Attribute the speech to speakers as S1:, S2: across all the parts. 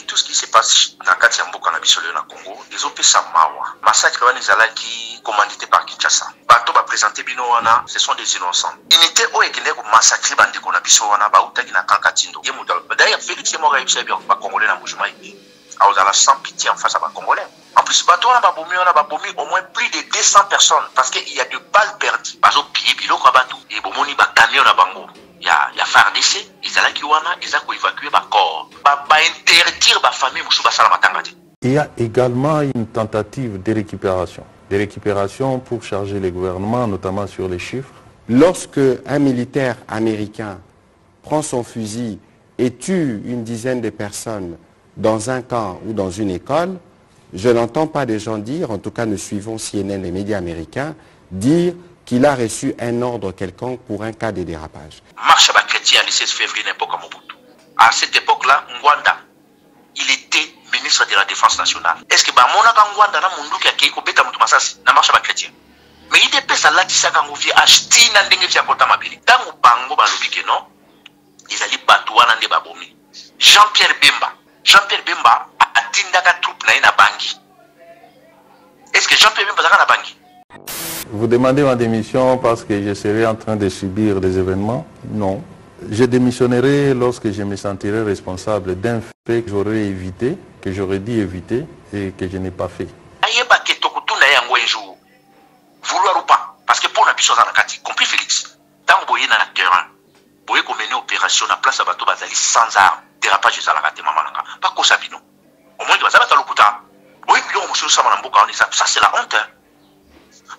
S1: tout ce qui se passe dans Kati Mboka na biso na Congo, les opesa mawa. Massacre wana ezalaki commandité par Kinshasa. Bato ba présenter bino wana, ce sont des innocents. Unité o ekende ko massacrer bandeko na biso wana ba utaki na Kankatindo. Yemuda. D'ailleurs Félix Moga yebisa bien ba Congolais na mouvement ibi. Aozala sans pitié en face à ba Congolais. En plus bato wana ba bomi au moins plus de 200 personnes parce qu'il y a de balles perdues. Bazo piller biloko bato et bomoni ba camion na bango. Il y a FARDC, ils ont évacué les corps. Interdire la famille.
S2: Il y a également une tentative de récupération pour charger les gouvernements, notamment sur les chiffres.
S3: Lorsque un militaire américain prend son fusil et tue une dizaine de personnes dans un camp ou dans une école, je n'entends pas des gens dire, en tout cas nous suivons CNN, les médias américains, dire qu'il a reçu un ordre quelconque pour un cas de dérapage.
S1: Marche à chrétien le 16 février n'importe comment. À cette époque-là, Ngwanda, il était ministre de la Défense nationale. Est-ce que Bamona Ngwanda na mundu ki akiko beta mutu masasi na marche à chrétien? Mais il dépêche à l'atissa quand vous vient acheter na ndenge vya kota mabili. Tangu bango balobi ke non, ils allaient batouwa na nde babomi. Jean-Pierre Bemba a tindaka troupe na ina bangi. Est-ce que Jean-Pierre Bemba zaka na bangi?
S2: Vous demandez ma démission parce que je serai en train de subir des événements? Non. Je démissionnerai lorsque je me sentirai responsable d'un fait que j'aurais évité, que j'aurais dû éviter et que je n'ai pas fait.
S1: Vouloir ou pas, parce que pour la puissance dans la carte, compris Félix, tant que vous voyez dans le terrain, vous voyez qu'on mène opération à la place à bateau bazali sans armes, dérapage de la carte, maman, pas qu'au sabino. Au moins, tu vas savoir l'okuta. Oui, puis on se sama n'amboka, ça c'est la honte.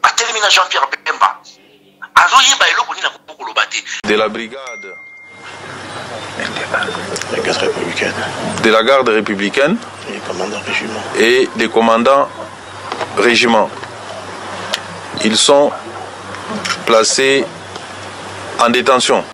S1: Pas terminer Jean-Pierre Bemba.
S2: De la brigade. De la garde républicaine. Et des commandants régiments. Ils sont placés en détention.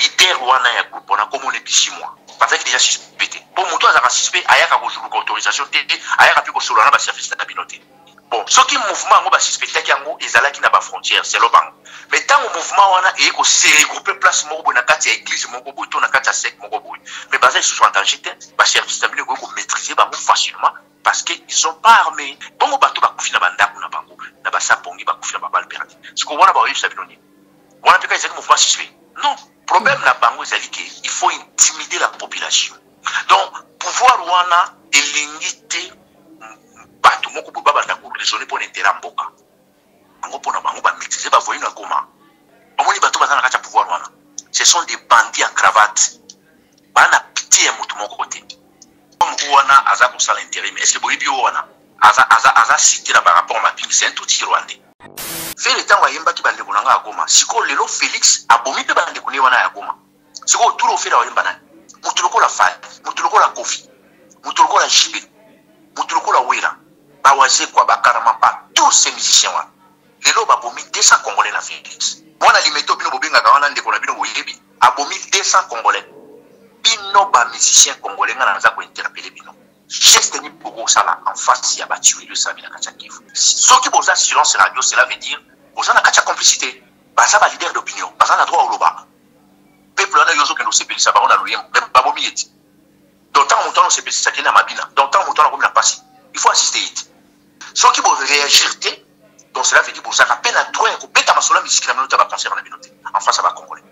S1: Leader wana ya groupe on a comme on est 6 mois. Parce que déjà suspecté. Bon, mon toit a suspect ayaka ko jour autorisation té ayaka pi ko solo na ba service na binoté. Bon, ce qui mouvement ngo ba suspecté yango ezalaki na ba frontière c'est l'obang. Mais tant au mouvement wana e ko se regrouper place moko na kati ya église moko boy to na kati ya sec moko boy. Mais basé ils sont en danger ba service na bino ko maîtriser bango facilement parce que ils sont pas armés. Bongo bato ba kufina bandako na bango na ba sapongi ba kufina ba balle perdue. Ce qu'on wana ba yebisa binoni. Wana peka ezali mouvement suspect. Non, problème na bango ezali ke il faut intimider la population. Donc pouvoir wana elingité bato moko bo baba na ko raisonner pour intérêt mboka. Bango pona bango ba maîtriser ba voyer na Goma. Omoni bato bazana kata pouvoir wana. Ce sont des bandits en cravate. Bana pitié ya mutu moko côté. Comme wana aza ko sala intérim, est-ce que boyi bio wana aza cité na ba rapport mapping c'est un tout rwandais. Fait le temps wayemba ki bande kunanga Goma. Siko lelo Félix abomi pe bande kuni wana ya Goma. Siko turo fait la wayemba nani. Mutuloko la Fali, mutuloko la Kofi, mutuloko la Jibe, mutuloko la Wera. Bawaze kwa bakarama pa tous ces musiciens wana. Lelo babomi 200 Congolais na Félix. Mwana limeto bino bobinga kawana ndeko na bino boyebi. Abomi 200 Congolais. Bino ba musiciens Congolais ngana naza ko interpeller bino. Geste ni pour ça en face ya batué de Sabina Kachakiv. Ce qui boza silence radio cela veut dire boza na kacha complicité. Baza ba leader d'opinion, baza na droit au loba. Peuple na yozo que nous sepeli ça ba on a loyem même ba bomieti. Dans tant montant on sepeli ça qui na mabina. Dans tant montant on a passé. Il faut assister it. Ce qui boza réagir donc cela veut dire boza ka peine à droit ko beta masola musique na minute ba concert na minute. En face à ba Congolais.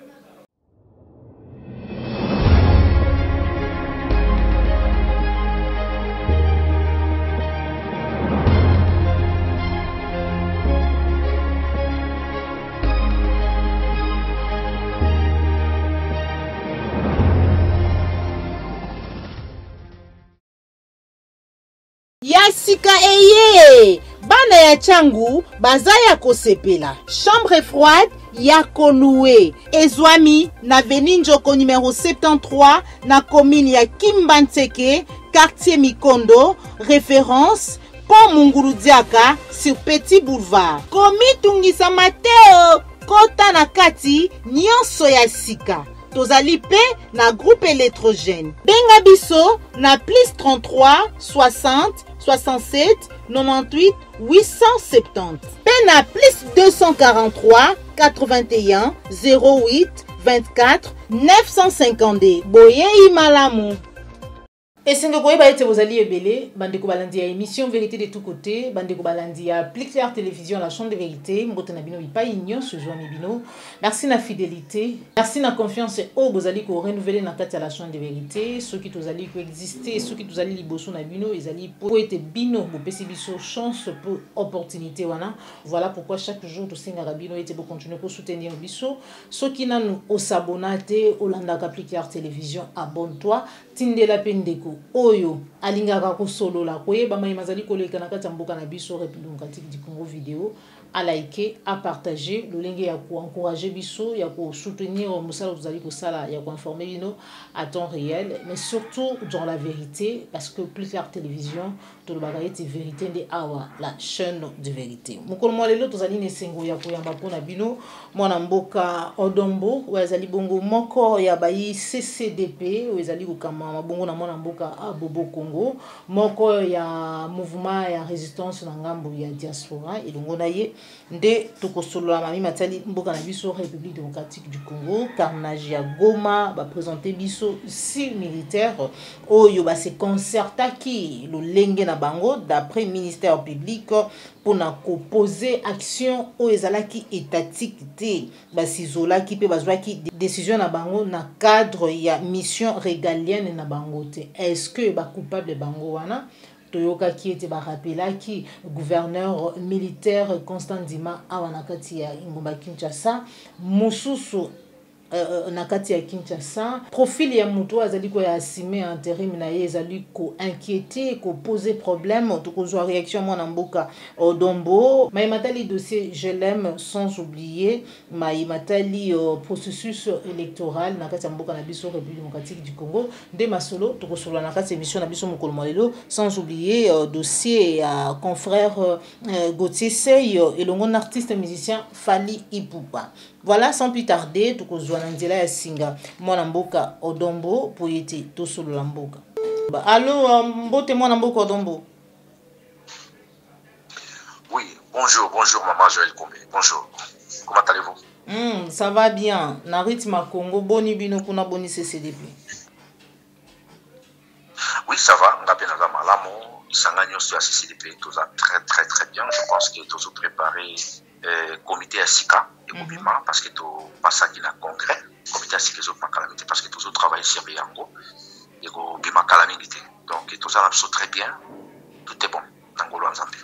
S4: Yasika eye bana ya changu baza ya kosepela chambre froide ya Koloué ezwami na Veninjoko numéro 73 na commune ya Kimbantseke quartier Mikondo référence Pont Munguludiaka sur Petit Boulevard komi tungisa Mateo kota na kati nyonso ya sika tozali pe na groupe électrogène benga biso na plus 33 60 67 98 870 pe na plus 243 81 08 24 952 boyei malamu. Et c'est que koyeba ete bozali ebele bande ko balandi ya émission vérité de tous côtés bande ko balandi ya Plus Clair télévision la chaîne de vérité mbote na bino bipa inyo ce jour bino. Merci na fidélité, merci na confiance au bozali ko renouveler na kati ya la chaîne de vérité, ceux qui tozali ko exister, ceux qui tozali liboso na bino ezali po ete bino bo pesi biso chance pour opportunité wana. Voilà pourquoi chaque jour to singa bino ete bo continuer ko soutenir biso, ceux qui nanu o s'abonner au landa Plus Clair télévision abonne-toi tindela pendeko oyo alingaka ko solo la koyeba mai mazali koleka na kati ya mboka na biso République démocratique du Congo vidéo à liker, à partager, le link ya ko encourager biso, ya ko soutenir musala tozali ko sala, ya ko informer bino à temps réel, mais surtout dans la vérité parce que Plus Clair télévision to le bagayete vérité de awa la chaîne de vérité. Mukolo mo lelo tozali ne sengo ya ko yamba pona bino mwana mboka Odombo wazali bongo moko ya bayi CCDP wazali ko kama bongo na mwana mboka Bobo Congo moko ya mouvement ya résistance na ngambo ya diaspora ilongo na ye nde tokosolola mami matali mboka na biso République démocratique du Congo carnage ya Goma ba présenter biso 6 militaires oyo ba se concertaki lo lenge na bango d'après ministère public pour na poser action o ezalaki étatique te basizola ki pe bazwaki décision na bango na cadre ya mission régalienne na bango te. Est-ce que ba coupable bango wana toyoka ki ete ba rappelaki gouverneur militaire Constant Ndima awana kati ya Ngomba Kinshasa mususu na kati ya Kinshasa profil ya muto azali ko ya assumer intérim na ye ezali ko inquiéter ko poser problème to ko zo réaction mwana mboka Odombo mai matali dossier je l'aime sans oublier mai matali processus électoral na kati ya mboka na biso République démocratique du Congo nde masolo to ko solo na kati émission na biso mokolo molelo sans oublier dossier ya confrère Gauthier Sey elongo artiste musicien Fally Ipupa. Voilà, sans plus tarder, tout ko zwana nzela ya singa mwana mboka Odombo pour yete to solo la mboka. Allô, mbote mwana mboka Odombo.
S1: Oui, bonjour maman Joël Kombe. Bonjour. Comment allez-vous?
S4: Ça va bien. Na rythme Congo boni bino kuna boni CCDP.
S1: Oui, ça va. Nga bien na malamo, isanganyo sur CCDP, tout ça très bien. Je pense que tout se préparé comité à Sika et mouvement parce que tout passe à la congrès comité à Sika et calamité parce que tout ce travail sur Biango et go bima calamité donc tout ça marche très bien, tout est bon ngolo nzambe.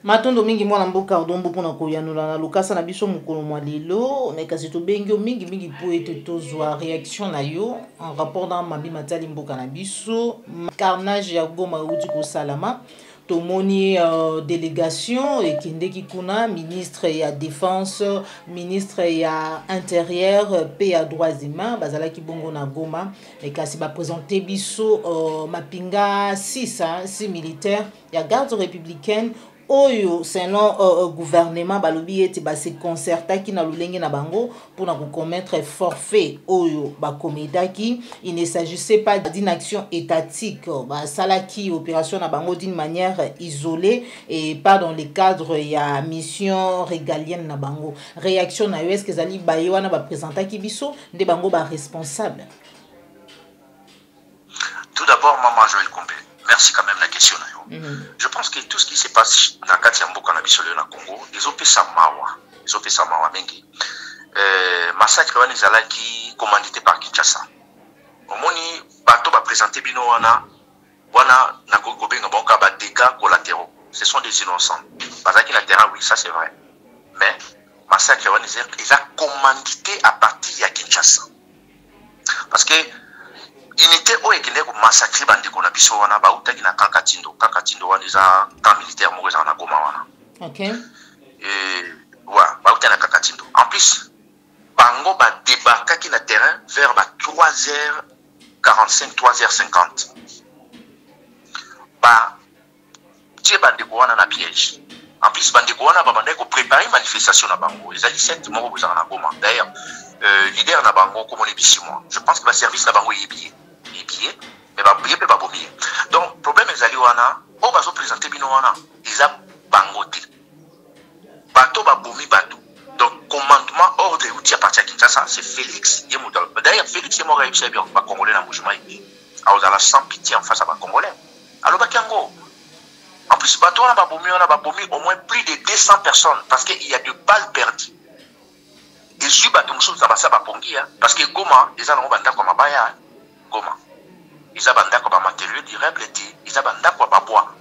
S4: Matondo mingi mwana mboka Odombo pona koyanula na lokasa na biso mukolo mwa lelo mais kasi to bengi mingi po ete tozwa réaction na yo en rapport dans mabi matali mboka na biso carnage ya Goma uti ko salama tomoni délégation et kindeki kuna ministre ya défense ministre ya intérieur pe ya droits humains bazala ki bongo na Goma et kasi ba présenter biso mapinga 6 militaires ya garde républicaine oyo selon gouvernement balobi ete ba se concertaki na lulenge na bango pour na commettre forfait oyo ba komedaki. Il ne s'agissait pas d'une action étatique ba salaki opération na bango d'une manière isolée et pas dans le cadre ya mission régalienne na bango. Réaction na est-ce que zali ba wana ba présentaki biso de bango ba responsable.
S1: Tout d'abord maman Joël Kombe, merci quand même la question. Je pense que tout ce qui se passe dans Katiambo Kanabisole na Congo, ils ont fait ça mawa mengi. Massacre wana ezalaki commandité par Kinshasa. Omoni bato ba présenter bino wana na kobenga banka ba dégâts collatéraux. Ce sont des innocents. Bazaki na terrain oui, ça c'est vrai. Mais massacre wana ils a commandité à partir de Kinshasa. Parce que unité o ekende ko massacrer bandeko na biso wana ba utaki na Kakatindo wana za camp militaire mo na Goma wana.
S4: OK.
S1: Ba utaki na Kakatindo. En plus bango ba débarquaki na terrain vers 3h45 3h50. Ba tie bandeko wana na piège. En plus bandeko wana ba bandeko préparer manifestation na bango. Ezali 7 mo ko na Goma. D'ailleurs leader na bango comme on est ici moi. Je pense que le service na bango est billet. Mais ba billet ba bomi. Donc problème ezali wana, on va se présenter bino wana, ils a bangoté. Bato ba bomi bato. Donc commandement ordre outil à partir de Kinshasa, c'est Félix. D'ailleurs, Félix est mort à Ipsia, bien, pas congolais dans le mouvement. Alors, dans la sans pitié en face à congolais. Alors, Bakango. En plus, bateau, on a bombé au moins plus de 200 personnes parce qu'il y a de balles perdues. Et je suis battu, parce que Goma, ils ont banda comme Abaya. Goma. Ils ont banda comme matériel durable, ils ont banda comme bois.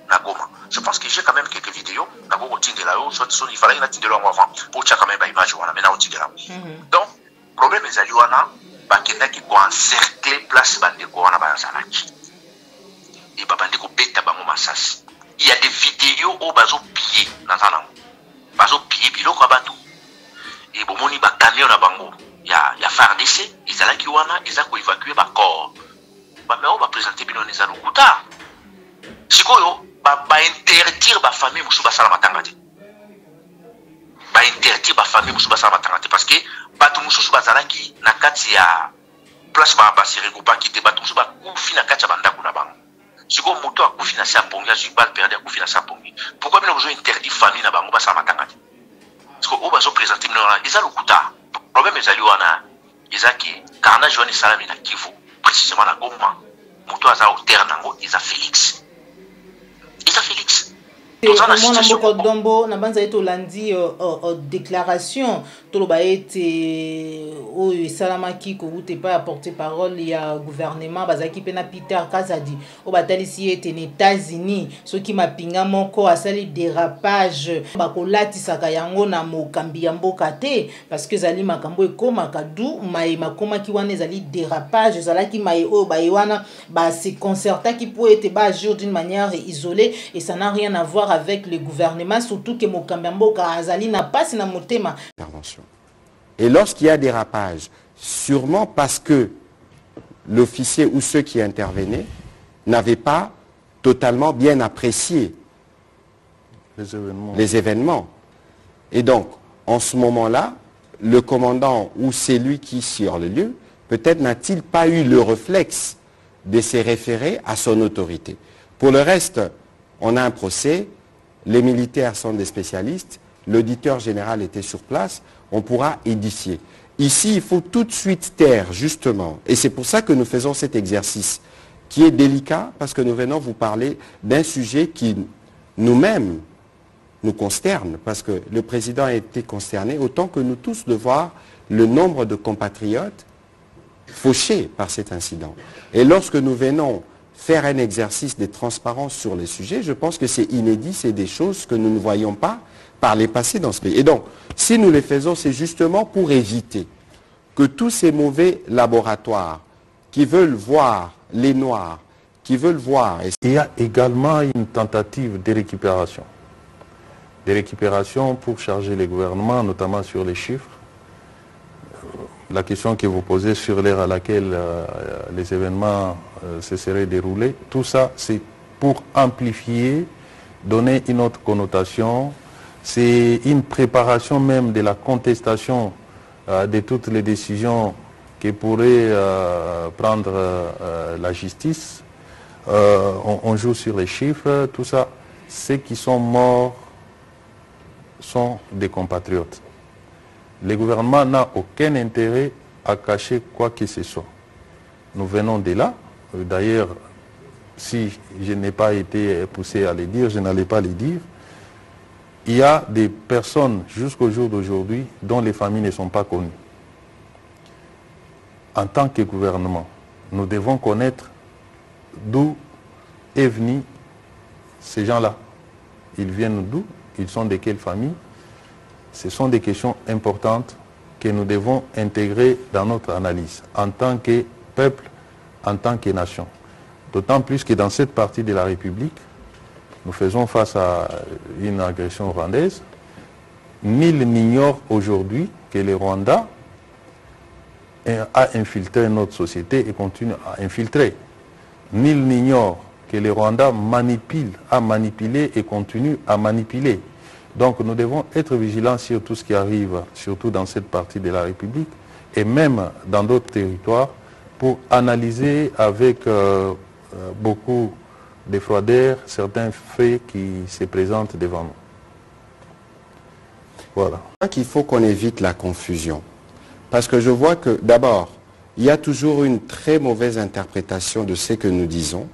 S1: Na Goma. Je pense que j'ai quand même quelques vidéos. Na Goma, il fallait une vidéo avant pour checker quand même une image. Donc, le problème est que bakenda qui encercler place bandeko wana bazalaki. Et babandeko beta bango masasi. Il y a des vidéos où bazo piller dans un an. Bazo piller biloko abatu. Et bomoni ba camion na bango. Il y a FARDC, ils allaki wana, ils ont évacué ba corps. Ba mais on va présenter bino neza lokuta. Sikoyo ba interdire ba famille musu basala matangati. Ba interdire ba famille musu basala matangati parce que batu musu bazalaki na kati ya place ba basire ko pa kite batu musu ba kufi na kati ya bandako na bango. Siko moto a kufi na sa pongi, a bal perdu a kufi na sa pongi. Pourquoi bino besoin interdire famille na bango basala matangati? Parce que o bazo présenter bino na eza lokuta. Problème ezali wana ezaki carnage wana salami na Kivu précisément na Goma. Moto aza auteur nango eza Félix. Eza Félix.
S4: Mwana mboko dombo na banza eto landi déclaration toloba ete oyo esalamaki koute pa apporter parole ya gouvernement bazaki pena Peter Kazadi o batalisi ete na États-Unis soki mapinga moko asali dérapage bakolatisaka yango na mokambi ya mboka te parce que zali makambo ekomaka du mai makomaki wana ezali dérapage ezalaki mai oyo bayewana ba se concertaki po ete ba agir d'une manière isolée et ça n'a rien à voir avec le gouvernement, surtout que Mokambamboka Azali n'a pas na motema.
S3: Et lorsqu'il y a des rapages, sûrement parce que l'officier ou ceux qui intervenaient n'avaient pas totalement bien apprécié les événements. Et donc, en ce moment-là, le commandant ou c'est lui qui sur le lieu, peut-être n'a-t-il pas eu le réflexe de se référer à son autorité. Pour le reste, on a un procès, les militaires sont des spécialistes, l'auditeur général était sur place, on pourra édifier. Ici, il faut tout de suite taire, justement, et c'est pour ça que nous faisons cet exercice, qui est délicat, parce que nous venons vous parler d'un sujet qui, nous-mêmes, nous consterne, parce que le président a été consterné, autant que nous tous, de voir le nombre de compatriotes fauchés par cet incident. Et lorsque nous venons faire un exercice de transparence sur les sujets, je pense que c'est inédit, c'est des choses que nous ne voyons pas par les passés dans ce pays. Et donc, si nous les faisons, c'est justement pour éviter que tous ces mauvais laboratoires qui veulent voir les Noirs, qui veulent voir...
S2: Il y a également une tentative de récupération. De récupération pour charger les gouvernements, notamment sur les chiffres. La question que vous posez sur l'ère à laquelle les événements se seraient déroulés, tout ça c'est pour amplifier, donner une autre connotation. C'est une préparation même de la contestation de toutes les décisions que pourrait prendre la justice. On joue sur les chiffres, tout ça. Ceux qui sont morts sont des compatriotes. Le gouvernement n'a aucun intérêt à cacher quoi que ce soit. Nous venons de là. D'ailleurs, si je n'ai pas été poussé à le dire, je n'allais pas le dire. Il y a des personnes jusqu'au jour d'aujourd'hui dont les familles ne sont pas connues. En tant que gouvernement, nous devons connaître d'où est venu ces gens-là. Ils viennent d'où? Ils sont de quelle famille? Ce sont des questions importantes que nous devons intégrer dans notre analyse en tant que peuple, en tant que nation. D'autant plus que dans cette partie de la République, nous faisons face à une agression rwandaise. Nul n'ignore aujourd'hui que le Rwanda a infiltré notre société et continue à infiltrer. Nul n'ignore que le Rwanda a manipulé et continue à manipuler. Donc nous devons être vigilants sur tout ce qui arrive, surtout dans cette partie de la République et même dans d'autres territoires, pour analyser avec beaucoup de froideur certains faits qui se présentent devant nous. Voilà.
S3: Il faut qu'on évite la confusion. Parce que je vois que, d'abord, il y a toujours une très mauvaise interprétation de ce que nous disons.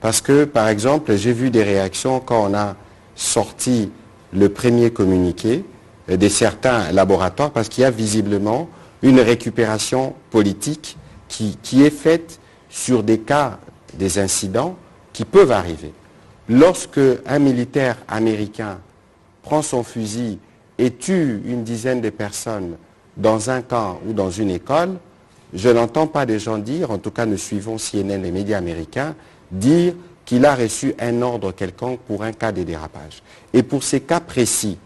S3: Parce que, par exemple, j'ai vu des réactions quand on a sorti le premier communiqué de certains laboratoires, parce qu'il y a visiblement une récupération politique qui est faite sur des cas, des incidents qui peuvent arriver. Lorsque un militaire américain prend son fusil et tue une dizaine de personnes dans un camp ou dans une école, je n'entends pas des gens dire, en tout cas nous suivons CNN, les médias américains, dire qu'il a reçu un ordre quelconque pour un cas de dérapage. Et pour ces cas précis,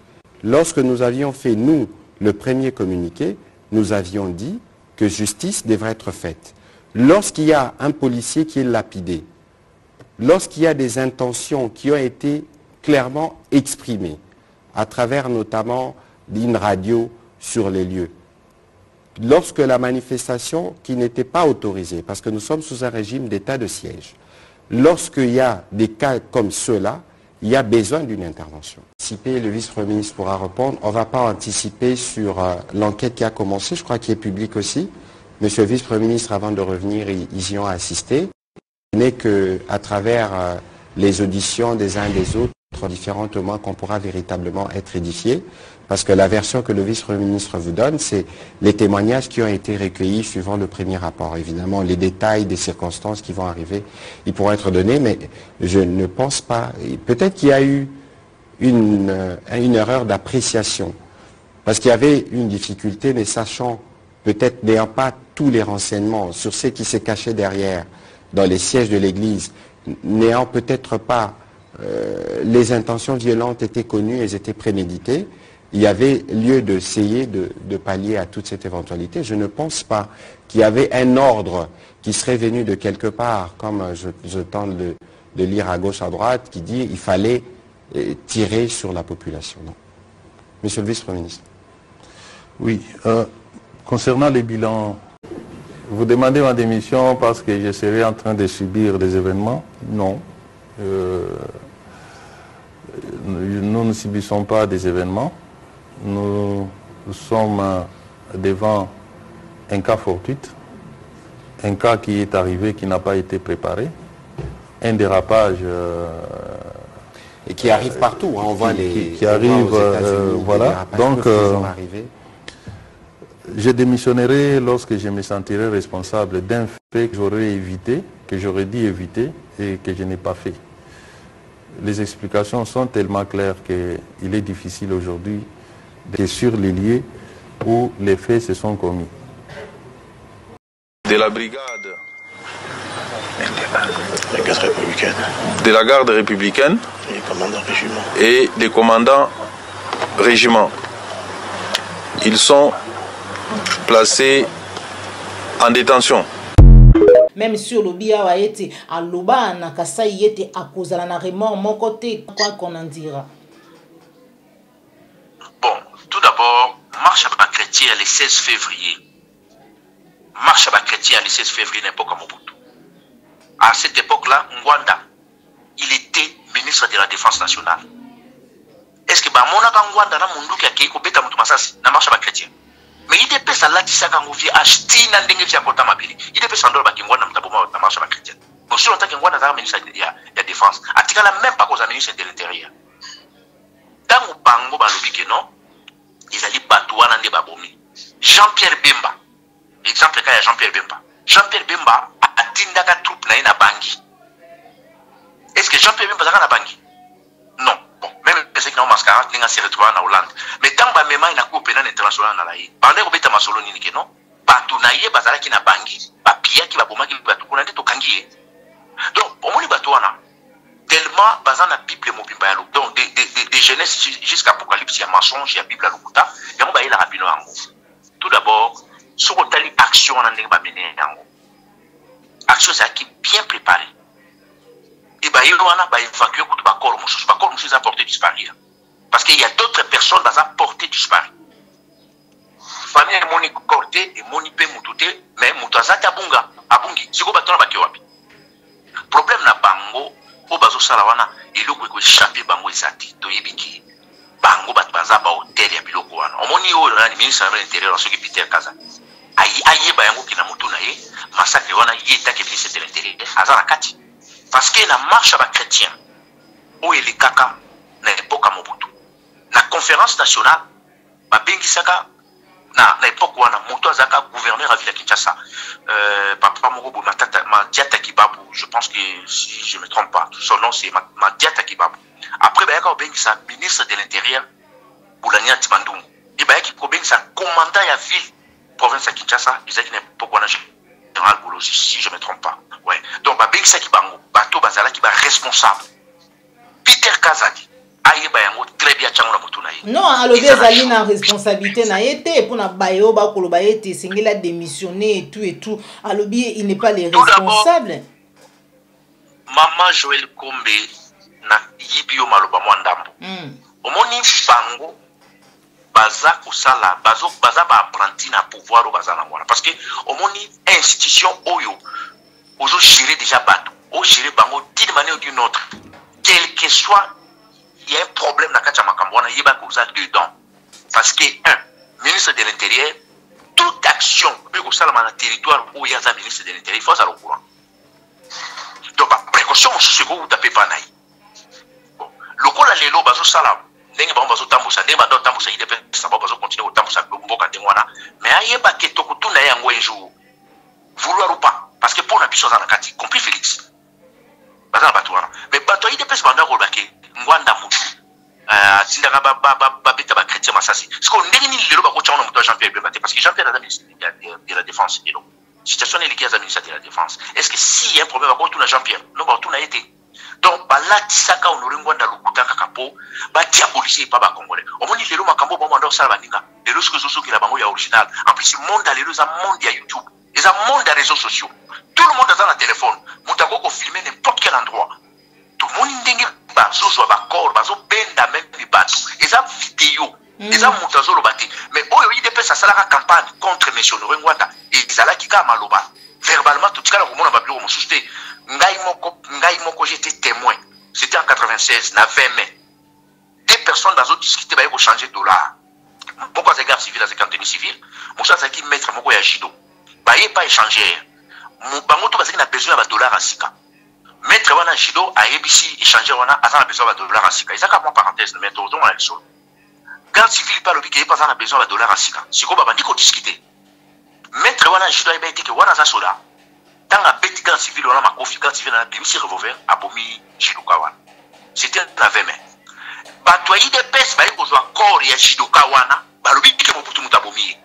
S3: lorsque nous avions fait, nous, le premier communiqué, nous avions dit que justice devrait être faite. Lorsqu'il y a un policier qui est lapidé, lorsqu'il y a des intentions qui ont été clairement exprimées, à travers notamment d'une radio sur les lieux, lorsque la manifestation qui n'était pas autorisée, parce que nous sommes sous un régime d'état de siège, lorsqu'il y a des cas comme ceux-là, il y a besoin d'une intervention. Le vice-premier ministre pourra répondre. On ne va pas anticiper sur l'enquête qui a commencé, je crois qu'il est public aussi. Monsieur le vice-premier ministre, avant de revenir, ils y ont assisté. Ce n'est qu'à travers les auditions des uns et des autres, différents témoins, qu'on pourra véritablement être édifié. Parce que la version que le vice-premier ministre vous donne, c'est les témoignages qui ont été recueillis suivant le premier rapport. Évidemment, les détails des circonstances qui vont arriver, ils pourront être donnés, mais je ne pense pas. Peut-être qu'il y a eu une erreur d'appréciation. Parce qu'il y avait une difficulté, mais sachant, peut-être n'ayant pas tous les renseignements sur ce qui s'est caché derrière, dans les sièges de l'Église, n'ayant peut-être pas les intentions violentes étaient connues, elles étaient préméditées, il y avait lieu d'essayer de pallier à toute cette éventualité. Je ne pense pas qu'il y avait un ordre qui serait venu de quelque part, comme je tente de lire à gauche, à droite, qui dit qu'il fallait tirer sur la population. Non. Monsieur le vice-premier ministre.
S2: Oui. Concernant les bilans, vous demandez ma démission parce que je serais en train de subir des événements? Non. Nous ne subissons pas des événements. Nous sommes devant un cas fortuit, un cas qui est arrivé, qui n'a pas été préparé, un dérapage...
S3: et qui arrive partout, hein, on voit
S2: qui arrive, voilà. Donc, je démissionnerai lorsque je me sentirai responsable d'un fait que j'aurais évité, que j'aurais dû éviter et que je n'ai pas fait. Les explications sont tellement claires qu'il est difficile aujourd'hui de sur les lieux où les faits se sont commis.
S5: De la brigade républicaine, de la garde républicaine et des commandants régiments. Ils sont placés en détention.
S4: Même sur le bia a été à Loba, na Kasai était à cause de la remords, mon côté, quoi qu'on en dira.
S1: Bon, tout d'abord, marche à chrétien le 16 février. Marche à chrétien le 16 février n'importe comment. À cette époque-là, Ngwanda, il était ministre de la Défense nationale. Est-ce que Bamona Ngwanda na munduki ya keiko beta mutu masasi na marche à chrétien? Mais il dépêche à l'atissaka ngouvi acheter na ndenge via kota mabili. Il dépêche à ndolo Ngwanda mtaboma na marche à chrétien. Mais si on t'a Ngwanda za ministre de la Défense, atikala même pas cause ministre de l'Intérieur. Tango bango balobi ke non, ils allaient batouana nde babomi. Jean-Pierre Bemba. Exemple ka ya Jean-Pierre Bemba. Jean-Pierre Bemba atindaka troupe na ina bangi. Est-ce que Jean-Pierre Bemba zaka na bangi? Non. Bon, même ceux qui n'ont mascara, ils se retrouvent en Hollande. Mais tant que même il a coupé dans l'international na laï. Pendant que beta masolo ni ke non, batunaye bazala ki na bangi, papia ki baboma ki batukuna nde to kangiye. Donc, au moins batouana tellement basant la Bible mobimba ya donc de Genèse jusqu'à Apocalypse, il y a mensonge, il y a Bible à l'okuta, il y a un rapino yango. Tout d'abord, ce qu'on a l'action en anglais va mener yango. Action c'est qui bien préparé. Et bah il y a évacué tout le corps monsieur a porté disparu. Parce qu'il y a d'autres personnes qui ont porté disparu. Famille moni corté et moni pe mutute, mais mutazata bunga, abungi, siko batona bakiwapi. Problème na bango. Au bazo salawana, il faut que échapper bango ezati to yebiki bango bango bato baza ba hotel ya biloko wana omoni oyo nani ministre de l'intérieur soki Peter Kaza ayeba yango kina mutu na ye massacre wana ye take ministre de l'intérieur aza na kati parce que na marche ba chrétien oyo elikaka na époque Mobutu na conférence nationale babengisaka na époque wana moto azaka gouverneur à ville Kinshasa papa moko matata Madiata Kibabu je pense que si je me trompe pas son nom c'est Madiata Kibabu après bayaka obengisa ministre de l'intérieur Boulania Timandungu et bayaki obengisa commandant ya ville province à Kinshasa ezaki na époque wana général Bolozi si je me trompe pas ouais donc babengisa Kibango bato bazala ki ba responsable Peter Kazadi ayeba yango très bien chango na mutu na ye
S4: non alobi ezali na responsabilité na yete pour na bayo ba koloba yete singela démissionner et tout alobi il n'est pas les responsables
S1: Maman Joël Kombe na yibio maloba mwandambo omoni bango baza kusala baza ba apprenti na pouvoir o baza na mwana parce que omoni institution oyo ozo gérer déjà bato o gérer bango d'une manière ou d'une autre quel que soit il y a un problème dans Kacha Makambouana, il y a dedans. Parce que, ministre de l'Intérieur, toute action, dans le territoire où il y a un ministre de l'Intérieur, il faut ça le courant. Donc, précaution, c'est ce que vous tapez pas naï. Le coup, là, les lots, bazo salam, n'engue ba bazo tambusa, n'engue ba do tambusa, il dépend, ça va bazo continuer au tambusa, mboka tengwana. Mais il y a pas que tout tout naï en un jour. Vouloir ou pas, parce que pour la puissance en Akati, compris Félix. Bazan batouana. Mais bateau, il dépend, c'est pas Ngwanda mutu tindaka ba beta ba chrétien masasi parce qu'on ndenge ni lelo ba ko tshana mutu Jean-Pierre Bemba parce que Jean-Pierre a ministre de la défense et donc situation est liée à ministre de la défense est-ce que si y a un problème ba ko tuna Jean-Pierre non ba tuna été donc ba latisaka honore Ngwanda lokutaka kapo ba diaboliser pas ba congolais au moni lelo makambo ba mwanda osala baninga lelo ce que zozo ki la bango ya original en plus monde à lelo za monde ya YouTube et za monde des réseaux sociaux tout le monde a un téléphone mutako ko filmer n'importe quel endroit tout le monde ndenge bazo ba corps bazo benda même les bateaux et ça vidéo et ça montazo lo bati mais oyo il dépêche ça la campagne contre monsieur Ngwanda et ça la kika maloba verbalement tout cas ko mona ba bureau mosusté ngai moko j'étais témoin c'était en 96 na 20 mai deux personnes dans autre discuter ba pour changer dollar pourquoi c'est garde civil à 50 civil mon ça qui mettre moko ya jido ba y pas échanger mon bango to ba na besoin ba dollar à sika Maître wana Jido a ABC échanger wana a besoin de dollars à sika. Isaka moi parenthèse mais tout dans la sol. Garde civil pas l'obligé pas a besoin de dollars à sika. Siko baba ndiko discuter. Maître wana Jido a été que wana za soda. Tant a petit garde civil wana ma confi garde civil na BBC revolver a bomi Jido kawana. C'était la 20 mai. Ba toi il dépêche ba ko zo corps ya Jido kawana ba lobi que Mobutu mutabomi.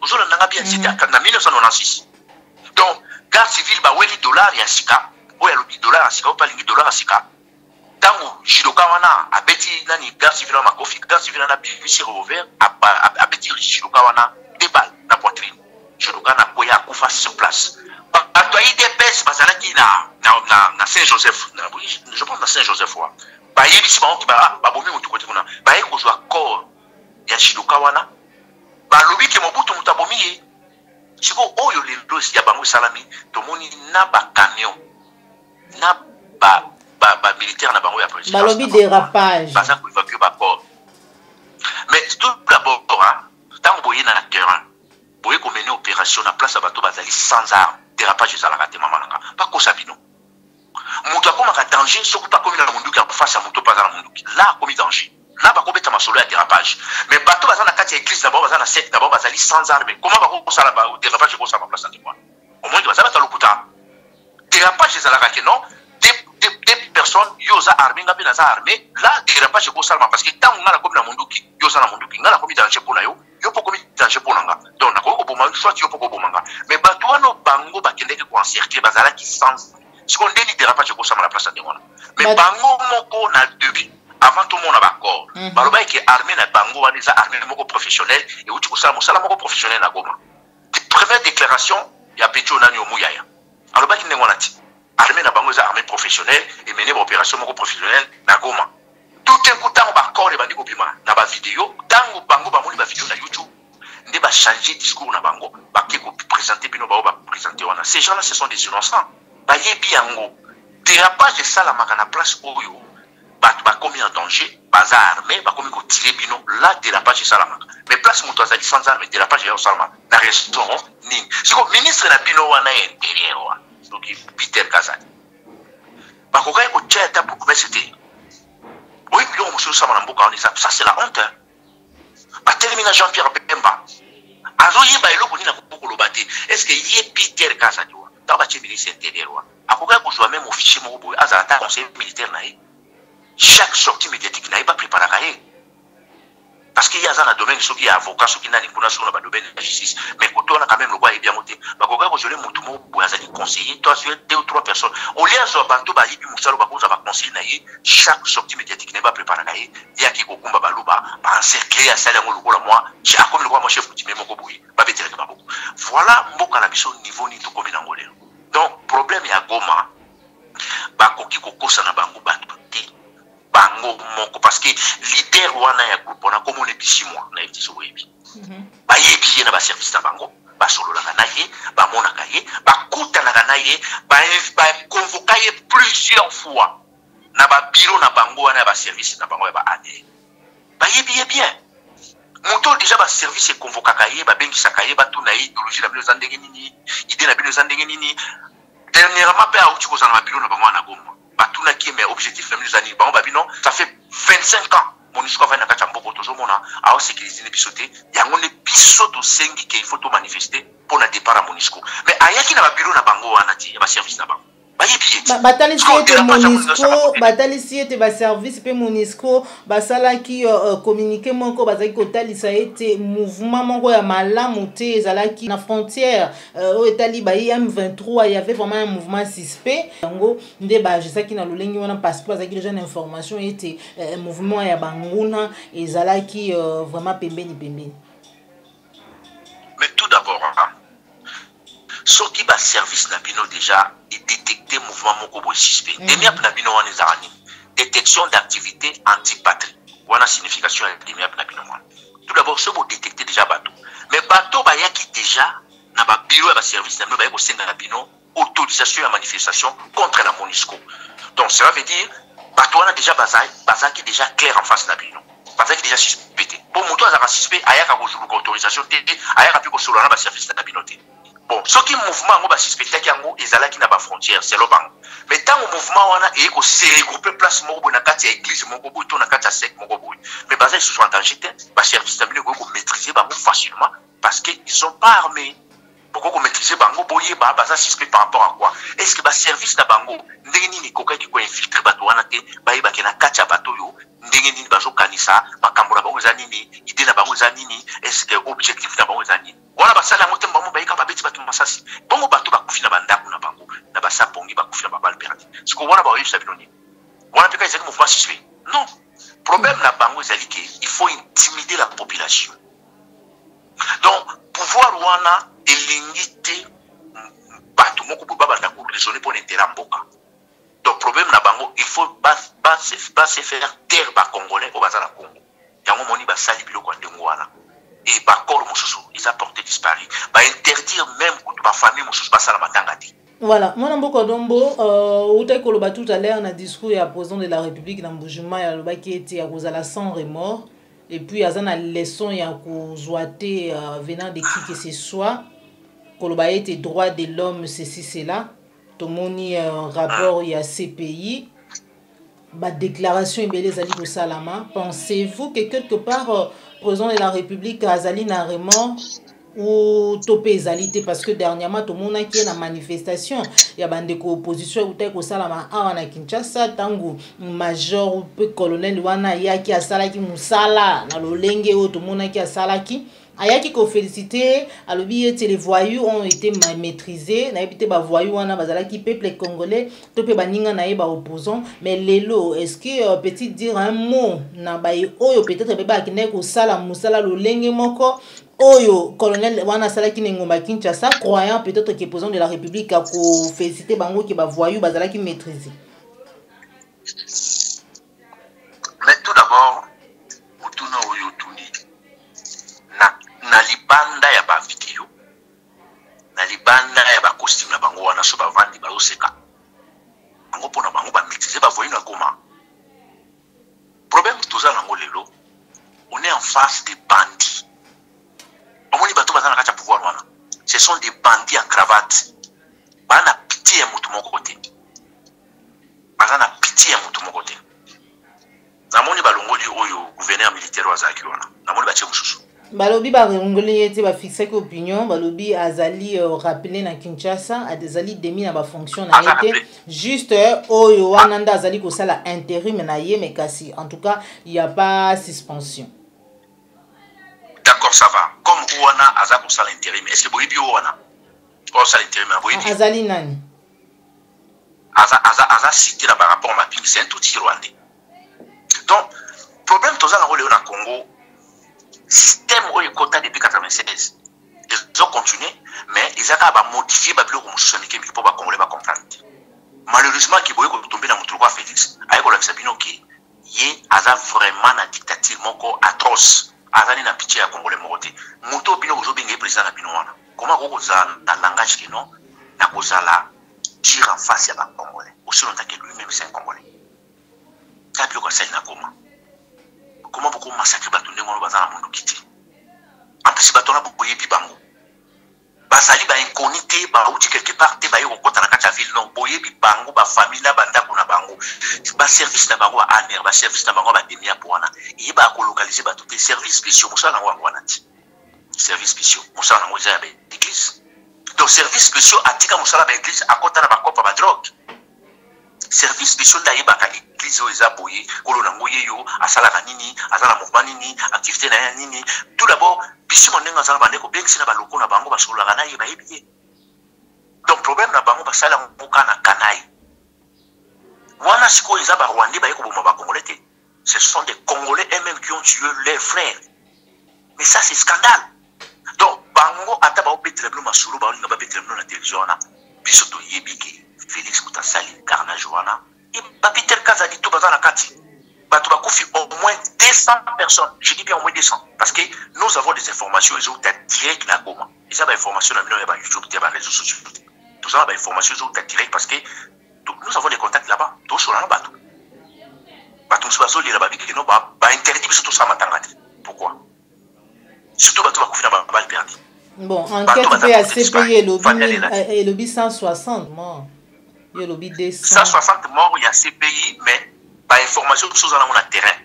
S1: Ozola nanga bien c'était en 1996. Donc garde civil ba weli dollars ya sika. Oya lobi dollar asika ou pas lingi dollar asika tango Jidoka wana abeti nani garde civil na makofi garde civil na BBC revolver abeti Jidoka wana deux balles na poitrine Jidoka na boya kufa sur place atoyi DPS bazalaki na Saint-Joseph je pense na Saint-Joseph wa ba yebisi ba ki ba bomi mutu côté kuna ba yeko zo accord ya Jidoka wana ba lobi ke Mobutu mutabomi ye siko oyo le dossier ya bango salami to moni na ba camion na ba militaire na bango ya police
S4: balobi dérapage
S1: baza ko évacuer ba corps mais tout d'abord tant boye na terrain boye ko mener opération na place bato bazali sans armes dérapage za la raté mamananga pas ko sabino mutu akoma ka danger soko pas comme na munduki a face à mutu pas na munduki là comme danger là ba ko beta masolo ya dérapage mais bato baza na kati ya église d'abord baza na secte d'abord bazali sans armes comment ba ko sala ba dérapage ko sala place de moi au moins baza ba lokuta dérapage za la raté non des personnes yoza armée ngabe na za armée là dérapage ko sala parce que tant ngala comme na munduki yoza na munduki ngala comme danger pour na yo po comme danger pour nanga donc na ko boma soit yo po ko bomanga mais bato wano bango bakendeke ko encercler bazala ki sans ce qu'on dit dérapage ko sala la place de moi mais bango moko na début avant tout le monde a d'accord baloba ki armée na bango wana za armée moko professionnel et uti ko sala mosala moko professionnel na Goma première déclaration ya Petro nani omuyaya aloba ki ndengona ti armée na bango za armée professionnelle et mener opération moko professionnelle na Goma tout un coup tango ba corps bandi ko bima na ba vidéo tango bango ba moni ba vidéo na YouTube ndé ba changer discours na bango ba ke ko présenter bino ba présenter wana ces gens là ce sont des innocents ba yebi yango dérapage de ça la makana place oyo ba commis en danger bazar armé bakomi ko tirer bino là dérapage salama mais place moto azali sans arme dérapage ya salama na restaurant nini siko ministre na bino wana intérieur wa donc Peter Kazadi bakokai ko tcheta pour université oui biloko mosusu sama na mboka wana ça c'est la honte batelemina Jean-Pierre Bemba azoyeba eloko nini akokoloba te est-ce que ye Peter Kazadi wa ta ba ministre intérieur wa akokai kozwa même officier moko boye azala conseiller militaire na ye chaque sortie médiatique n'a pas préparé parce qu'il y a un domaine ceux qui est avocat ceux qui n'a pas sur le domaine de la justice mais quand on a quand même le roi est bien monté bah quand on a mon tout pour aller conseiller toi tu es 2 ou 3 personnes au lieu de bantu ba yibi musalo ba koza ba conseiller naie chaque sortie médiatique n'est pas préparé naie il y a qui kokumba baluba ba encercler à ça ngo lokola moi j'ai comme le roi moi chef du même moko boui ba betere ka beaucoup voilà mboka na biso niveau ni to komi na ngolelo donc problème ya Goma ba koki kokosa na bango bantu bango moko parce que leader wana ya groupe on a comme on est 6 mois na yebiti so webi ba yebi na ba service na bango ba solo la kanaye ba mona kaye ba kuta na kanaye ba convoquer plusieurs fois na ba bureau na bango wana ba service na bango ba ane ba yebi bien moto déjà ba service convoquer kaye ba bengi sakaye ba tuna idéologie na bino zandenge nini idée na bino zandenge nini dernièrement pa uti ko za na bureau na bango na Goma batuna qui mais objectif même les années bon babino ça fait 25 ans MONUSCO va na kata mboko tozomona a sécuriser les bisoté yango ne bisoto sengi qu'il faut to manifester pour na départ à MONUSCO mais ayaki na bureau na bango wana ti ba service na bango
S4: batalisi ete baservice mpe MONUSCO basalaki communiqué moko bazalaki kotalisa ete mouvement moko ya malamu te ezalaki na frontière oyo etali bayi M23 il y avait vraiment un mouvement suspect yango nde bagesaki na lolenge wana parce que bazalaki déjà na information ete mouvement ya banguna ezalaki vraiment pembeni
S1: mais tout d'abord ce qui va service na bino déjà est détecté mouvement moko suspect. Demiap na bino wana ezarani détection d'activité anti-patrie. Wana signification ya demiap na bino wana. Tout d'abord ce vous détecter déjà bateau. Mais bateau ba yaki déjà na ba bureau ya ba service na bino ba yako senga na bino autorisation à manifestation contre la MONUSCO. Donc cela veut dire bateau wana déjà bazaki déjà clair en face na bino. Bazaki déjà suspecté. Pour moto azaka suspect ayaka ko jour autorisation té ayaka pi ko solo na ba service na bino té. Bon, ce qui mouvement ngo ba suspecté yango ezalaki na ba frontière c'est lobang. Mais tant au mouvement wana et ko se regrouper place moko na kati ya église moko boto na kati ya sec moko boy. Mais bazai se sont en danger ba service tamine ko maîtriser bango facilement parce que ils sont pas armés. Pourquoi ko maîtriser bango boye ba baza suspect par rapport à quoi? Est-ce que ba service na bango ndenge nini koka ki ko infiltrer bato wana te ba yeba ke na kati ya bato yo ndenge nini bazo kanisa makambo na bango za nini idée na bango za nini est-ce que objectif na bango za nini? Voilà basala ngote mbamo bayika babeti batu masasi bongo batu bakufi na bandako na bango na basa pongi bakufi na babal perdu siko wana ba oyisa binoni wana peka ezaki mouvement suspect non problème na bango ezali ke il faut intimider la population donc pouvoir wana elingite batu moko bo baba na ko raisonner pour l'intérêt mboka donc problème na bango il faut pas se faire taire ba congolais au bazala Congo yango moni basali biloko ndengo wana et par corps mosusu ils a porté disparu ba interdire même que ba famille mosusu basala matanga ti
S4: voilà mwana mboko dombo utai koloba tout à l'heure na discours ya président de la République na Mbujima ya lobaki ete ya kozala sans remords et puis azana leçon ya kozwate venant de qui que ce soit koloba ete droit de l'homme ceci cela tomoni rapport ya CPI ba déclaration ebele ezali ko salama pensez-vous que quelque part président de la République azali na remords ou topé ezali parce que dernièrement tout le monde qui est na manifestation ya bandeko opposition utai ko salama awa na Kinshasa tangu major ou colonel wana yaki asalaki musala na lolenge o tout le monde qui asalaki ayaki ko féliciter alobi ete les voyous ont été maîtrisés na ebité ba voyous wana bazalaki peuple congolais topé baninga na ba opposant mais lelo est-ce que peut dire un mot na ba oyo peut-être beba akine ko sala musala lolenge moko oyo colonel wana salaki ngomba Kinshasa croyant peut-être que président de la République a ko féliciter bango ki ba voyous bazalaki maîtriser.
S1: Mais tout d'abord mutuna oyo tuni na libanda ya ba video na libanda ya ba costume na bango wana so ba vandi ba oseka bango pona bango ba maîtriser ba voyous na Goma problème toza nango lelo, on est en face des bandits. Omoni bato baza na kati ya pouvoir wana. Ce sont des bandits en cravate. Bana pitié ya mutu moko te. Baza na pitié ya mutu moko te. Namoni balongoli oyo gouverneur militaire wazaki wana. Namoni batie mususu.
S4: Balobi barongoli ete ba fixer ko opinion, balobi azali rappelé na Kinshasa, azali demi na ba fonction na été juste oyo wana nda azali ko sala intérim na ye mais kasi en tout cas, il y a pas suspension.
S1: D'accord, ça va. Comme wana azali ko sala intérim, est-ce que boyibi wana? Ko sala intérim boyibi.
S4: Azali nani?
S1: Aza cité na ba rapport mapping, c'est un tout rwandais. Donc, problème toza na rôle na Congo. Système où il compte depuis 1996. Ils ont continué, mais ils ont modifié le système pour les Congolais comprendre. Malheureusement, il y a tombé dans mon Félix. Avec la Sabino qui est vraiment une dictature atroce. Azali na pitié à Congolais moroté. Moto bino aujourd'hui est président na binoana. Comment vous avez un langage qui non na kozala dire en face à un Congolais. Aussi longtemps que lui-même c'est un Congolais. Ça peut être na comment. Comment beaucoup massacrer batonné mon bazar à mon kiti. En plus batona beaucoup yebi bango. Basali ba inconité ba outi quelque part te ba yo kota na kata ville non boyebi bango ba famille na banda kuna bango. Ba service na bango a aner ba service na bango ba demia poana. Yi ba ko localiser ba tout service spéciaux musala na wango wanati. Service spéciaux musala na moza ba église. Donc service spéciaux atika musala ba église akota na ba kopa ba drogue. Service spéciaux da yeba ka église o eza boye kolo na ngoye yo asala kanini azala mouvement nini activité na nini. Tout d'abord biso monenga azala bandeko bengisi na baloko na bango basola kana yeba yebiye. Donc problème na bango basala ngoka na kanai. Wana siko eza ba Rwandais ba yeko boma ba Congolais te. Ce sont des Congolais eux-mêmes qui ont tué leurs frères. Mais ça c'est scandale. Donc bango ata ba opetre blo masulu ba linga ba petre blo na télévision na biso to yebiki Félix Koutasali, Carnage Wana, et Peter Kazadi, tout bazar la kati. Bato bakufi au moins 200 personnes. Je dis bien au moins 200. Parce que nous avons des informations, ils ont direct la goma. Ils ont des informations dans YouTube, dans les réseaux sociaux. Tout ça, des informations, ils ont direct parce que nous avons des contacts là-bas. Tout ça, là-bas. Bato Moussouazo, les là-bas, qui nous ba interdit tout ça matangati. Pourquoi? Surtout bato bakufi na balle perdue.
S4: Bon, enquête fait à CPI et lobby 160 morts. Il y a lobby
S1: 160 morts, il y a CPI, mais par information sur le terrain.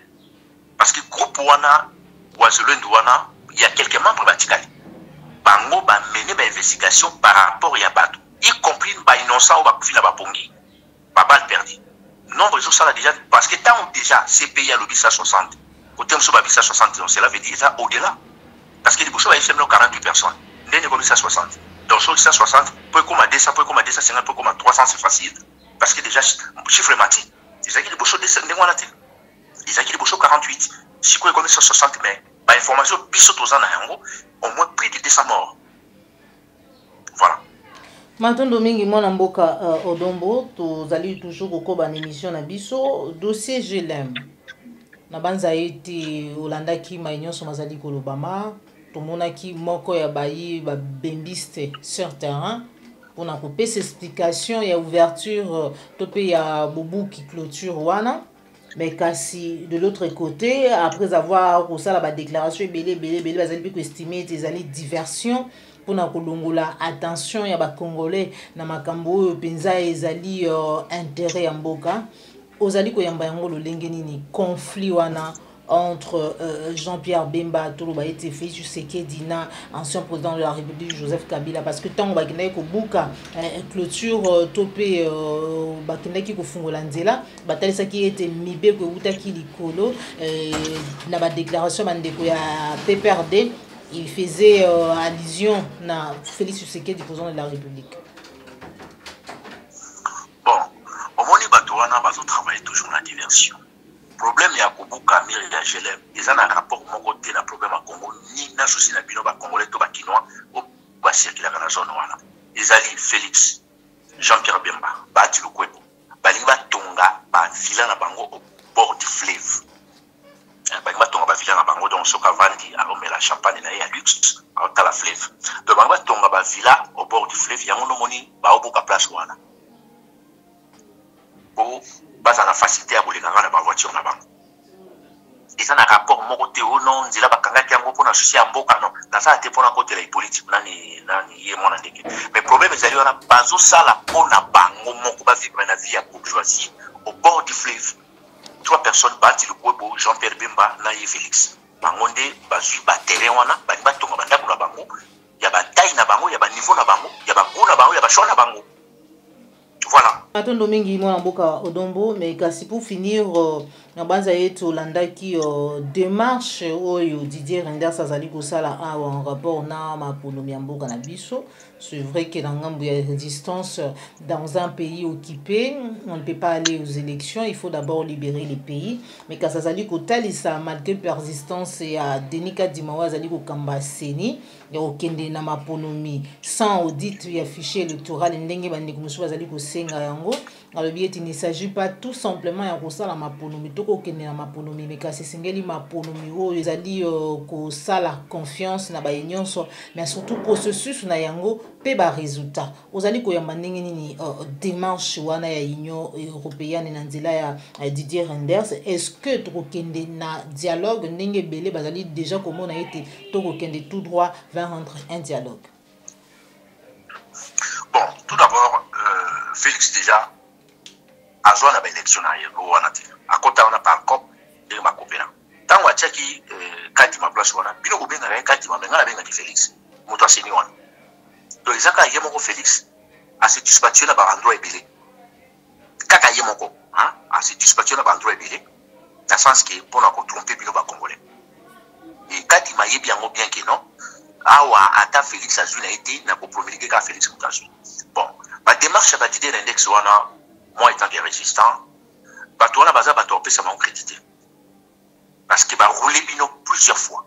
S1: Parce que le groupe Wana, Wana, il y a quelques membres batikali. Bango ba mené ba investigation par rapport à Batou, y compris ba innocent ou ba kufina ba pongi. Ba balle perdue. Nombre de ça déjà parce que tant déjà CPI a lobby 160. Côté de ba 160, cela veut dire ça au-delà. Parce que les bouchons va essayer 48 personnes. N'est pas 160. Donc sur 160, pour comme à 200, pour comme à 250, pour comme à 300, c'est facile. Parce que déjà, chiffre matin. Ils ont dit les bouchons descendent en latin. Ils ont dit les bouchons 48. Si vous avez 160, mais par information, bisous aux ans, au moins plus de 200 morts. Voilà.
S4: Maintenant, Domingue, mon amboka Odombo, tu allez toujours au cours d'une émission na biso, dossier je l'aime. Na banza été Olanda qui m'a ignoré sur Mazali Kolobama. Tomonaki moko ya bayi ba bembiste sur terrain pour na couper ces explications et ouverture topé ya bobu qui clôture wana mais kasi de l'autre côté après avoir pour ça la déclaration belé bazali pe estimer des années diversion pour na kolongola attention ya ba congolais na makambo penza ezali intérêt ya mboka ozali ko yamba yango lolenge nini conflit wana entre Jean-Pierre Bemba, Toloba et Félix Tshisekedi, ancien président de la République, Joseph Kabila, parce que tant que ko buka clôture topé bakendaki ko fungola nzela batali saki était mibe ko utaki likolo na ba déclaration bandeko ya PPRD, il faisait allusion na Félix Tshisekedi, président de la République.
S1: Bon, au moment où Batouana va travailler toujours la diversion. Problème ya kobuka mire ya gelem ils ont un rapport mon côté na problème à Congo ni na souci na bino ba congolais to ba kinois ou ba circuler dans la zone wana ils allaient Félix Jean-Pierre Bemba ba ti lukwebo ba linga tonga ba villa na bango au bord du fleuve ba linga tonga ba villa na bango donc soka vandi a remet la champagne na ya luxe à la fleuve donc ba tonga ba villa au bord du fleuve ya ngono moni ba obuka place wana pour base à la facilité à bouler dans la voiture là-bas. eza na rapport moko te o non nzela bakangaki yango mpona susi ya mboka non nazala te mpona kotela politique nani ye mwana ndenge mais problème ezali wana bazosala mpona bango moko bavivre na vie ya bourgeoisie au bord du fleuve 3 personnes bati Lukwebo Jean-Pierre Bemba na ye Félix bango nde bazwi baterrain wana bani batonga bandako na bango ya bataille na bango ya baniveau na bango ya bagoût na bango ya bachoix na bango. Voilà.
S4: Atondo mingi mwana mboka Odombo, mais kasi pour finir na banza yetu landaki démarche oyo Didier Reynders azali kosala awa en rapport na maponomi ya mboka na biso. C'est vrai que dans ngambo ya résistance dans un pays occupé, on ne peut pas aller aux élections, il faut d'abord libérer les pays. Mais quand ça azali kotalisa malgré persistance ya Denika Dimawa azali kokamba seni ya okende na maponomi sans audit ya fichier électoral ndenge bandeko musu azali kosenga yango. Alors bien il ne s'agit pas tout simplement ya kosala maponomi to kokende na maponomi mais kasi singeli maponomi oyo ezali kosala confiance na ba nyonso mais surtout processus na yango pe ba résultat ozali koyamba ndenge nini démarche wana ya Union européenne na nzela ya Didier Reynders. Est-ce que tokokende na dialogue ndenge belé bazali déjà komona ete tokokende tout droit vers un dialogue?
S1: Bon, tout d'abord Félix déjà a joué à l'élection à côté on a pas encore de ma copine tant on a checké kati ma place wana bino ko benga kati ma benga benga Félix moto aseni wana donc ezaka yemoko Félix a se dispatcher na ba endroit ebele kaka yemoko hein a se dispatcher na ba endroit ebele dans sens que pour na ko tromper bino ba congolais et kati ma yebi yango bien que non awa ata Félix azui na été na ko promulguer ka Félix Moutazu. Bon ba démarche ba Didier Reynders wana moi étant des résistants bato wana baza bato opesa ma crédité parce que ba rouler bino plusieurs fois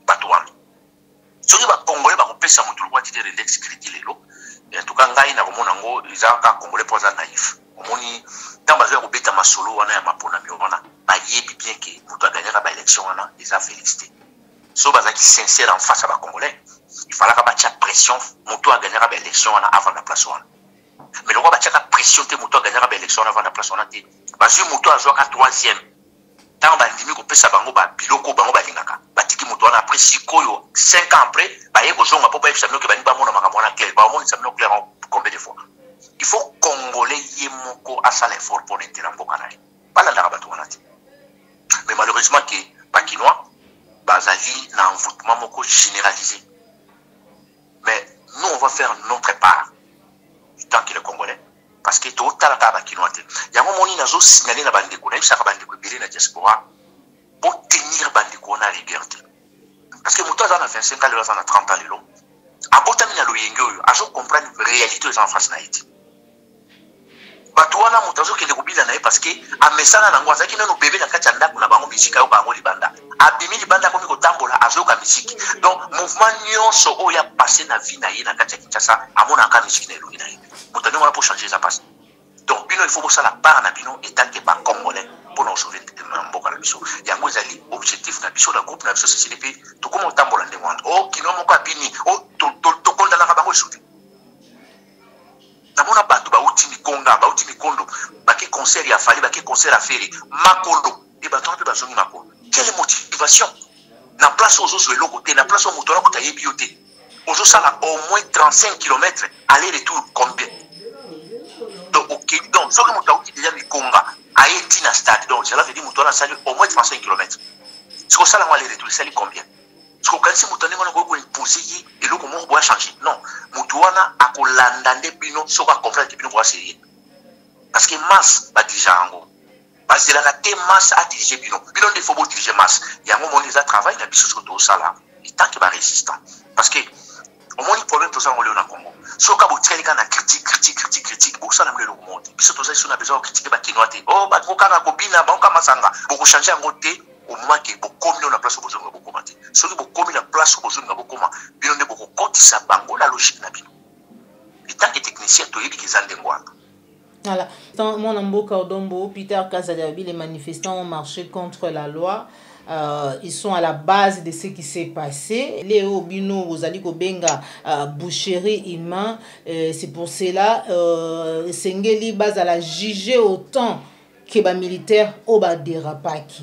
S1: bato wana soki ba congolais ba kopesa mutu lwa Didier Reynders crédit lelo en tout cas ngai na komona ngo izaka congolais poza naïf omoni tant bazo ya kobeta masolo wana ya mapona mi wana ba yebi bien que mutu aganyaka ba élection wana eza félicité so baza ki sincère en face à ba congolais il fallait ka ba tia pression mutu aganyaka ba élection wana avant la place wana. Mais le roi a pression te moto gagner la élection avant la place on a été parce que moto a joué à 3e tant bandimi ko pesa bango ba biloko bango ba lingaka batiki moto na après sikoyo 5 ans après ba yeko zonga po ba efisa mino ke bani ba mona makambo na clair ba mona samino clair combien de fois il faut congolais yemoko à ça l'effort pour entrer en boka naï pas la rabato on a dit mais malheureusement que bakinois bazali na envoûtement moko généralisé mais nous on va faire notre part tant que les Congolais parce que tout à la bakinoate yango moni nazo signaler na bandeko na bisaka bandeko belé na diaspora pour tenir bandeko na liberté parce que muto azana 25 ans le azana 30 ans lelo abotami na loyenge oyo azo comprendre réalité aux en face na iti bato wana muto azo kende kobila na ye parce que amesana na ngwaza kina no bébé na kati ya ndako na bango misika yo bango libanda abimi libanda komi kotambola azoka misiki donc mouvement nyonso oyo ya passé na vie na ye na kati ya Kinshasa amona ka misiki na elongi na ye muto wana pour changer ça passe donc bino il faut que ça la part na bino et tant que pas congolais pour nous sauver de mboka na biso yango ezali objectif na biso na groupe na biso CCDP to komo otambola ndenge wana o kino moko abini o to kondana ka bango esudi namona bato bauti mikonga bauti mikondo baki concert ya fali baki concert à faire makolo et bato pe bazongi makolo. Quelle motivation na place aux autres le côté na place au moto na kota yebioté aux ça là au moins 35 km aller retour combien donc ok donc ce que moto auti déjà mikonga aeti na stade donc cela veut dire moto na sali au moins 35 km ce que ça là aller retour sali combien ce que quand si moto na ko imposer et le comment on va changer non moto wana akolanda nde bino so ka comprendre que bino ko sérieux parce que masse ba dijango parce que la thé masse à diriger bino de faut diriger masse il y a un moment ils travail na biso sur tout ça là et tant que ba résistant parce que au moins le problème tout ça on le na Congo so ka botseli kana critique pour ça na le monde biso tout ça on a besoin de critiquer ba kinoate oh ba ko kana ko bina ba ko masanga beaucoup changer en côté au moment que beaucoup na place au besoin beaucoup mati so que beaucoup na place au besoin beaucoup ma bino de beaucoup kotisa bango la logique na bino et tant que technicien to yebi kizande ngwana.
S4: Voilà. Dans mon amboka Odombo, Peter Kazadiabi, les manifestants ont marché contre la loi. Ils sont à la base de ce qui s'est passé. Les Obino, Rosaliko Benga, boucherie humain. C'est pour cela Sengeli base à la juger autant que les militaires au bas dérapaki.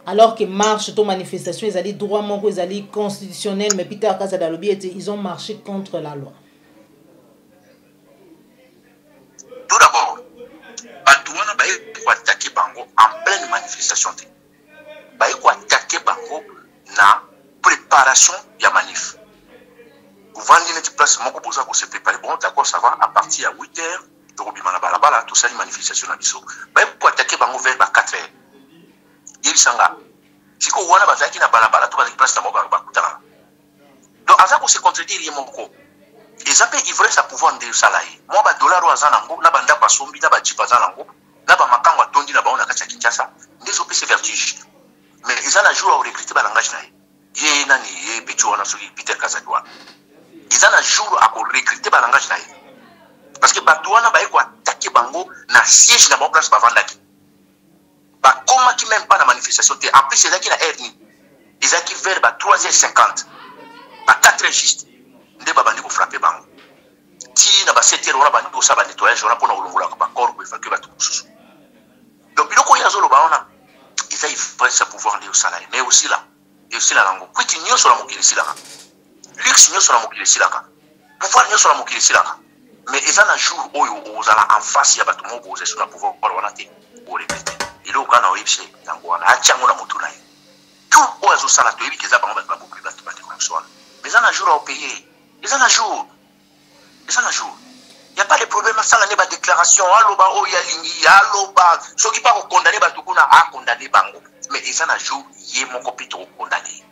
S4: Alors que marche ton manifestation, ils allaient droit mon ils allaient constitutionnel, mais Peter Kazadalobi ils ont marché contre la loi.
S1: Tout d'abord, Batouana baye pour attaquer Bango en pleine manifestation. Baye pour attaquer Bango na préparation de la manif. Vous vendez une place, mon pour se préparer. Bon, d'accord, ça va à partir de 8h. Tout ça, les manifestations à Bissau. Baye pour attaquer Bango vers 4h. Il s'engage. Si vous voyez que vous avez tout les places, donc, à ça, vous se contredire, il y a mon co. Et ça peut ivresse à pouvoir de salarié. Moi, je dollar à Zanango, n'a pas d'apasombi, n'a pas de Zanango, n'a pas makan à Tondi, n'a pas de Kinshasa, des opérations vertige. Mais ils ont un jour à recruter par langage. Il y a un Pétuana sur Peter Kazadoua. Ils ont un jour à recruter par langage. Parce que Batouana va attaquer Bango, na siège dans mon place pour vendre. Comment qui même pas la manifestation. En plus, c'est là qui a hernie. Ils ont qui vers 3h50. 4h juste. Ils ont frappé Bango. Si na 7h, on a ça va nettoyage, on a pour nous corps pour évacuer tout ça. Donc, il y a ils ont ce pouvoir de salarié. Mais aussi là, et aussi là, qui qui n'y a sur la moquille ici là. Luxe n'y a sur la moquille ici là. Pouvoir n'y a sur la moquille ici là. Mais ils ont un jour où ils ont en face, il y a tout le monde qui est sur le pouvoir pour répéter. Il y a un website, il y a un motonaï. Tout où ils ont ça là, ils ont beaucoup plus de mais ils ont un jour à payer. Ils ont un jour. Ils ont un jour. Il n'y a pas de problème à ça, la déclaration. Alloba, Oyalingi, Alloba. Ceux qui parlent condamné, Batukuna a condamné Bango. Mais ils ont un jour, il y a mon copito condamné.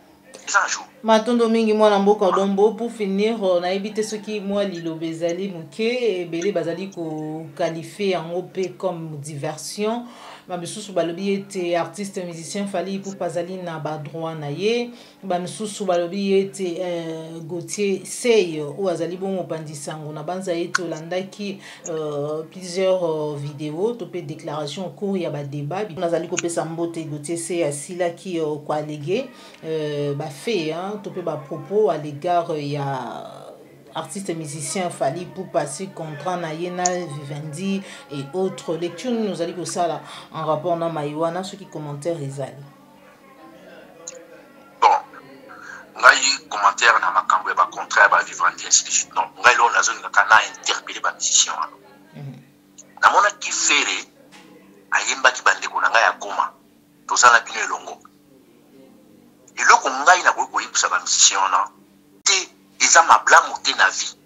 S1: Ils ont un jour.
S4: Matondo mingi mwana mboka dombo pour finir on a évité ce qui moi lilo bezali muke et belé bazali ko qualifier en OP comme diversion. Bamisusu balobi était artiste musicien fali pour pasali na ba droit na ye. Bamisusu balobi était Gauthier Sey ou azali bon opandisango na banza ete olandaki plusieurs vidéos topé déclaration au cours ya ba débat. On azali ko pesa mbote Gauthier Sey asila ki ko allégué ba fait hein topé ba propos à l'égard ya artiste musicien fallait pour passer contrat na yena Vivendi et autres lectures nous allons ça là en rapport na Maïwana ceux qui commentaires Rizali.
S1: Bon ngai commentaire na makambo ba contrat ba Vivendi ainsi de suite non ngai lo na zone kana interpeller ba musicien na mona ki fere ayemba ki bande ko na ngai akoma to sala bino elongo eloko ngai na ko yipsa ba musicien na te eza mablamu te na vie.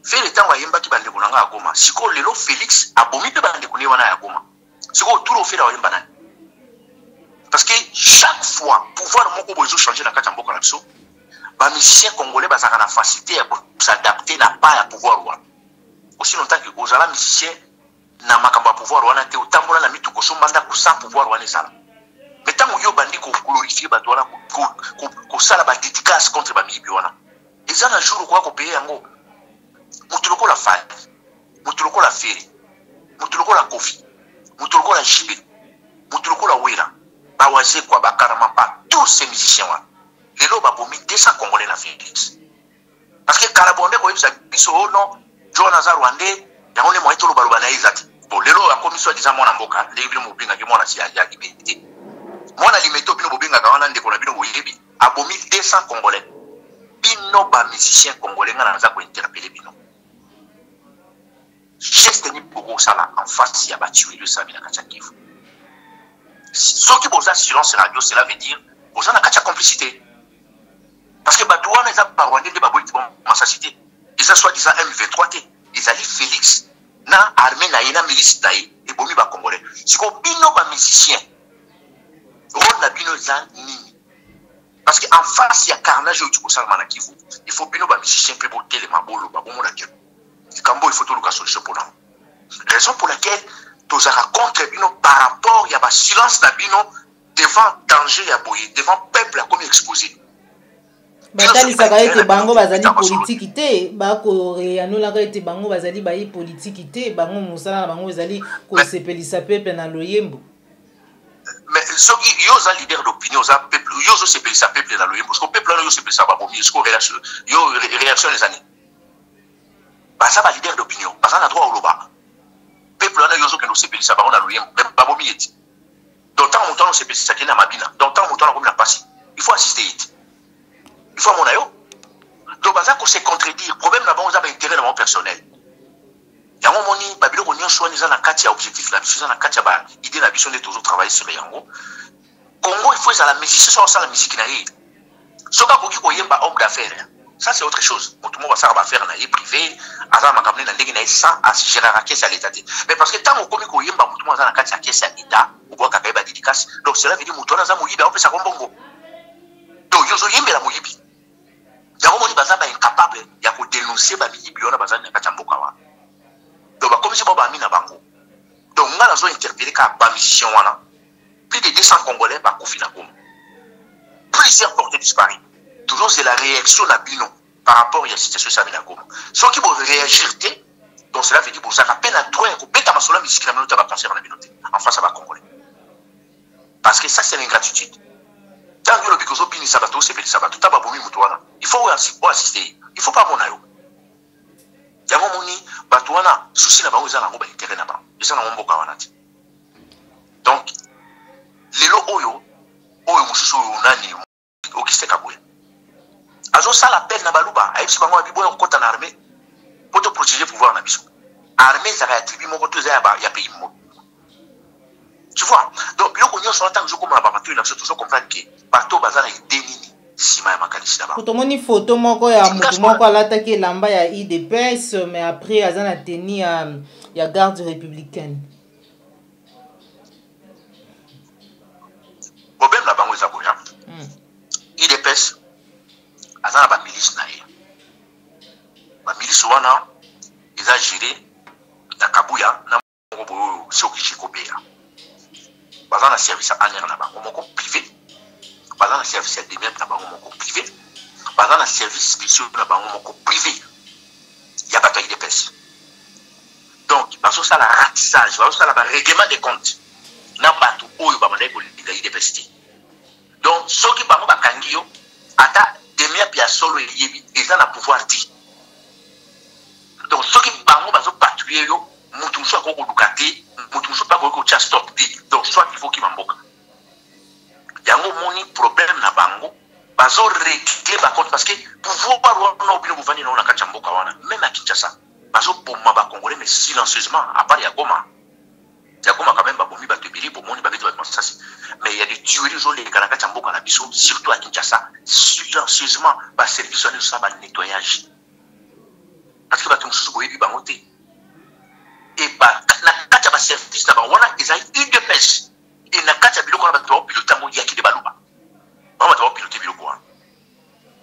S1: Fait le temps wayemba ki bande kunanga akoma. Siko lelo Félix abomi pe bande kuni wana yakoma. Siko tout le fait la wayemba nani. Parce que chaque fois pouvoir moko bozo changer na kati ya mboka na biso, ba musicien congolais bazaka na facilité ya s'adapter na pas ya pouvoir wana. Aussi longtemps que ozala musicien na makambo ya pouvoir wana te otambola na mitu ko sombanda ko sans pouvoir wana sala. Mais tant que bandi ko glorifier ba dola ko sala ba dédicace contre ba mibi wana. Ils ont un jour quoi ko payer yango. Mutuloko la faille. Mutuloko la feri. Mutuloko la kofi. Mutuloko la jibe. Mutuloko la wera. Ba waze kwa ba karama pa tous ces musiciens là. Lelo ba bomi 200 congolais na Félix. Parce que Kalabonde ko yebisa biso non Jonathan Rwandais yango ne mo itolo ba na izati. Bon lelo a commission des amona mboka, lebi mo binga ki mona si ya kibete. Mwana limeto bino bobinga kawana ndeko na bino boyebi abomi 200 congolais bino ba musicien congolais ngana za ko interpeller bino geste ni beaucoup sala en face ya batué de Sabina Kachakifu ce qui boza silence radio cela veut dire boza na kacha complicité parce que batouana za parwande de baboiti bon massacité ils a soit disant M23 T ils allaient Félix na armée na ina milice taï et bomi ba congolais ce ko bino ba musicien rôle bino za nini parce que en face il y a carnage au Tchoukousal Manakivu il faut bino ba musicien pe boter les mabolo ba bomo la gueule kambo il faut tout le cas solution pour nous raison pour laquelle tous contre bino par rapport il y a ba silence na bino devant danger ya boye devant peuple comme exposé
S4: batali saka ete bango bazali politique te bako reanola ka ete bango bazali bayi politique te bango musala bango bazali ko sepelisa peuple na loyembo.
S1: Mais ceux qui ont un leader d'opinion, ils ont se payé ça peuple dans le parce que le peuple a se payé ça pour ils ont réaction les années. Bah ça va leader d'opinion, parce qu'on a droit au loba. Le peuple a se payé ça pour le même pas bon. Donc tant mon temps on s'est passé ça qui n'a mabina dans tant mon temps on a passé il faut assister il faut mon ayo donc ça qu'on se contredire problème là-bas on a intérêt dans mon personnel yango moni babilo ko nyonso ni za na kati ya objectif la biso za na kati ya ba idée la biso de toujours travailler sur yango Congo il faut ça la musique ça la musique na yi soka ko ki ko yemba homme d'affaires ça c'est autre chose tout le monde va ça va faire na yi privé azama kamne na ndenge na ça à gérer la caisse à l'état mais parce que tant on komi ko yemba tout le monde za na kati ya caisse à l'état ou quoi kaba dédicace donc cela veut dire mutu na za moyibi on peut ça kombongo donc yo zo yemba la moyibi yango moni baza ba incapable ya ko dénoncer ba miyibi ona baza na kati ya mboka wa donc comme si baba amina bango donc on a interpellé ka ba mission wana plus de 200 Congolais ba kofi na Goma plusieurs portés disparus toujours c'est la réaction na bino par rapport à la situation ça na Goma ceux qui vont réagir donc cela veut dire pour ça à peine à trois ko beta masola musique na minute ba concert na binote en face à ba Congolais parce que ça c'est l'ingratitude tant que le bikozo bini ça va tout c'est fait ça va tout ba bomi mutu wana il faut assister il faut pas monayo yango moni bato wana souci na bango eza nango ba intérêt na bango eza na mboka wana ti donc lelo oyo mususu oyo nani okiseka boye azo sala appel na baluba ayebisi bango abiboya kokota na armée pour te protéger pouvoir na biso armée zaka ya tribu moko to eza ya pays moko tu vois donc biloko nyonso wana ntango ezokoma na bamatoi na biso tozo comprendre ke bato baza na ide nini sima ya makanisi na bango
S4: tomoni photo moko ya motu moko alataki elamba ya IDPS mais après aza na teni ya garde républicaine
S1: problème na bango eza boya IDPS aza na bamilisi na ye bamilisi wana eza géré na kabuya na moko boyo soki chikobeya baza na service ya aner na bango moko privé baza na service ya demiap na bango moko privé baza na service spécial na bango moko privé ya bato ya IDPS donc bazosala ratissage bazosala barèglement des comptes na bato oyo bamandaki kolinga IDPS te donc soki bango bakangi yo ata demiap ya solo eyebi eza na pouvoir ti donc soki bango bazopatrouiller yo mutu mosusu akoki koluka te mutu mosusu mpe akoki kotia stop te donc soit il faut kima mboka yango moni problème na bango bazo régler bacompte parce que pouvoir wana obino bovandi nao na kati ya mboka wana même à Kinshasa bazo boma bacongolais mais silencieusement à part ya Goma quand même babomi bato ebele bomoni babeti bamasasi mais il y a des tueries ezoleka na kati ya mboka na biso surtout à Kinshasa silencieusement baservice wana ezosala banettoyage parce que bato mosusu boyebi bango te e na kati ya baservice na bango wana ezali UDPS et na kati ya biloko wana bato baopilote yango yaki de baluba bango bato baopilote biloko wana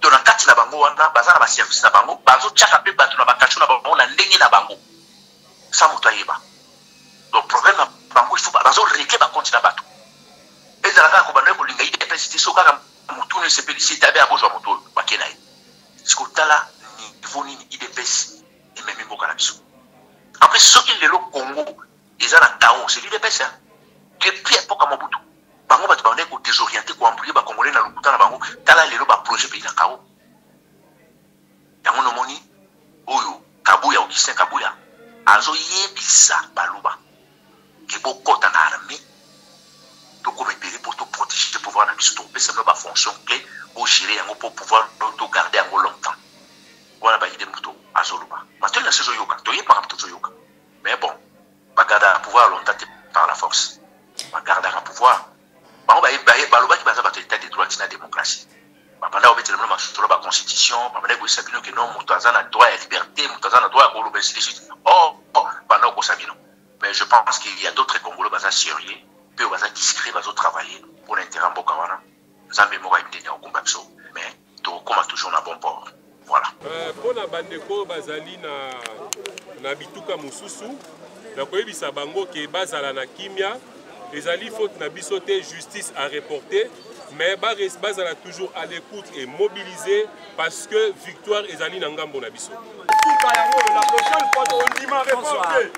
S1: donc na kati na bango wana baza na baservice na bango bazotiaka mpe bato na bakatio na bango na ndenge na bango sa moto ayeba donc problème na bango il faut bazoregle bakonti na bato ezala kaka kobanda kolinga IDPS te so kaka motunu esepelisi ete abe abozwa moto oyo bake na ye sikotala niveau nini IDPS ememi mboka na biso en plus soki lelo Congo eza na tao c'est l'IDPS depuis époque ya Mobutu bango bato bandeki kodésoriente koambrouye bacongolais na lokuta na bango tala lelo baprojet pays na kao yango nomoni oyo Kabuya Augustin Kabuya azoyebisa baluba ke bokota na armée tokomepeli pour te protéger le pouvoir na biso topesa bino bafonction clé bogérer yango pour pouvoir togarder yango longtemps wana baide moto azoloba matoi na sezo yoka toyebaka tozoyoka mais bon bagardaka pouvoir longtemps te par la force bagardaka pouvoir bango balobaki baza bato état de droit na démocratie babanda obetela bino masolo baconstitution babandaki koyesa bino ke non moto aza na droit ya liberté moto aza na droit ya koloba ainsi de suite banda okosa bino mais je pense qu'il y a d'autres Congolais baza sérieux pe baza discret bazotravailler pour l'intérêt ya mboka wana nzambe moko ayebiteni akokumba biso mais tokokoma toujours na bon port voilà
S6: mpona bandeko bazali na bituka mosusu nakoyebisa bango ke bazala na kimia ezali faute na biso te justice à reporter mais bazala toujours à l'écoute et mobilisé parce que victoire ezali na ngambo na biso
S7: la prochaine fois on dit ma reporter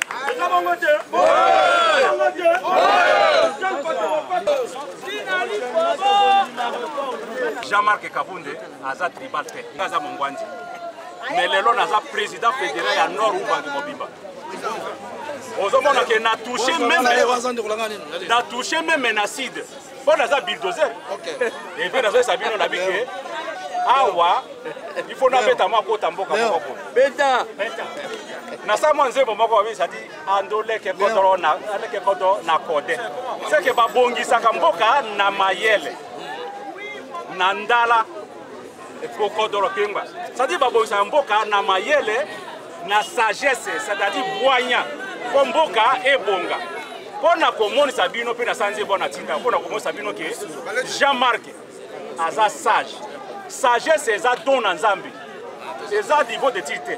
S7: Jean-Marc Kabunde aza tribal te aza mongwanzi mais lelo naza président fédéral ya Nord Ubangi Mobimba ozomona ke na touché même acide po naza bulldozer et puis nazo sabino na bike awa il faut na beta mwa kota mboka moko beta na samo nzembo moko wa bisa di andole ke kodoro na kode c'est que ba bongisaka mboka na mayele na ndala ko kodoro kengba ça dit ba bongisaka mboka na mayele na sagesse c'est-à-dire boanya ko mboka ebonga pona komonisa bino pe na sanze bona tinda pona komonisa bino ke Jean-Marc aza sage sagesse eza don na Nzambe eza niveau de titre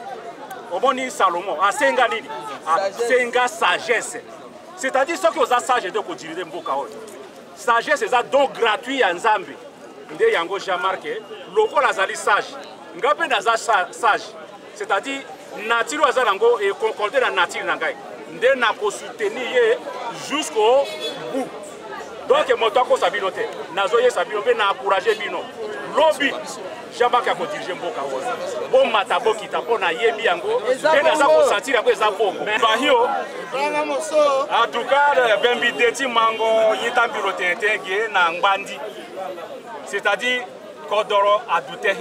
S7: omoni Salomon asenga nini asenga sagesse c'est-à-dire ce que oza sage de ko dirige mboka oyo sagesse eza don gratuit ya Nzambe nde yango Jean-Marc lokola azali sage ngape naza sage c'est-à-dire nature aza nango et concordé na nature na ngai nde na ko soutenir jusqu'au bout donc moto ko sabino te nazoye sabino pe na encourager bino lobby Jean-Marc a ko diriger mboka oyo bon matabo kitapo na yebi yango pe naza ko sentir yango eza bongo ba hiyo en tout cas bembi deti mango yitambiro tetenge na ngbandi c'est-à-dire kodoro adute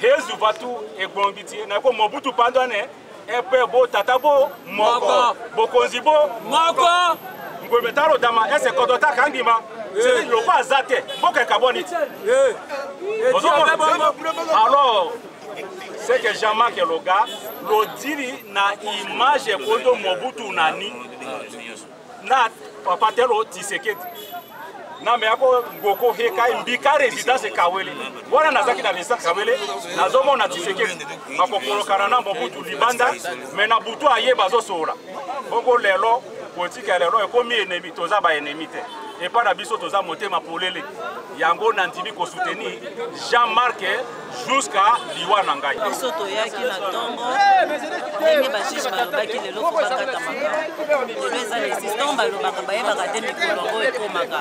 S7: Hezu vatu ekbombiti na ko Mobutu pandone epe bo tatabo moko bokonzibo moko ngwemetaro dama ese kodota kangima c'est le pas azate mboka kaboniti alors c'est que Jean-Marc Loga lodiri na image kondo Mobutu nani na papatelo Tshisekedi na me ako ngoko heka mbika résidence Kawele wana nazaki na résidence Kawele nazomo na Tshisekedi bakokoloka na Mobutu libanda me na butu aye bazosora bongo lelo politique lelo ekomi ennemi toza ba ennemi te et pas na biso toza motema polele yango na ndimi ko soutenir Jean-Marc jusqu'à liwa na ngai
S8: biso toyaki na tongo ndenge bashishi balobaki lelo ko bakata maka lelo les assistants balobaka bayebaka te mikolo ngo ekomaka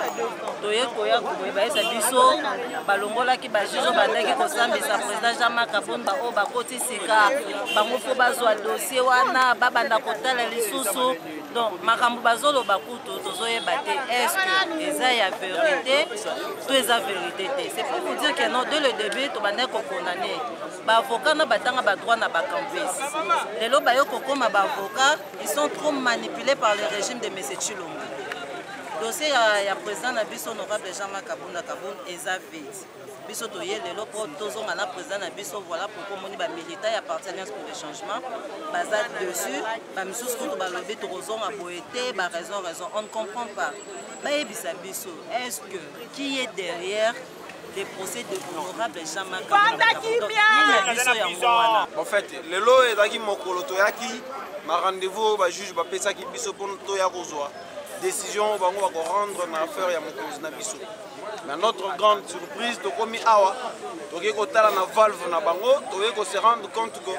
S8: toyekoya koyeba biso balongolaki bashishi bandaki kosambisa président Jean-Marc Kabund ba o bakoti sika bango fo bazwa dossier wana babanda kotala lisusu donc makambo bazolo bakutu tozoyeba te est-ce que eza ya vérité to eza vérité te c'est pour vous dire que non dès le début to banda ko condamner ba avocat na batanga ba droit na ba campus lelo ba yo kokoma ba avocat ils sont trop manipulés par le régime de M. Tshilombo dossier ya président na biso honorable Jean-Marc Kabund eza vide biso toye lelo po tozonga na président na biso voilà pourquoi moni ba militaire ya parti alliance pour le changement bazat dessus ba misusu ko ba lobby to kozonga boete ba raison on ne comprend pas ba yebisa biso est-ce que qui est derrière les procès de l'honorable Jean-Marc Kabund
S9: en fait lelo ezaki mokolo toyaki ma rendez-vous ba juge ba pesaki biso pour toya kozwa décision bango ba ko rendre na affaire ya mokonzi na biso. Mais notre grande surprise, tokomi awa, toke kotala na valve na bango, toke se rendre compte que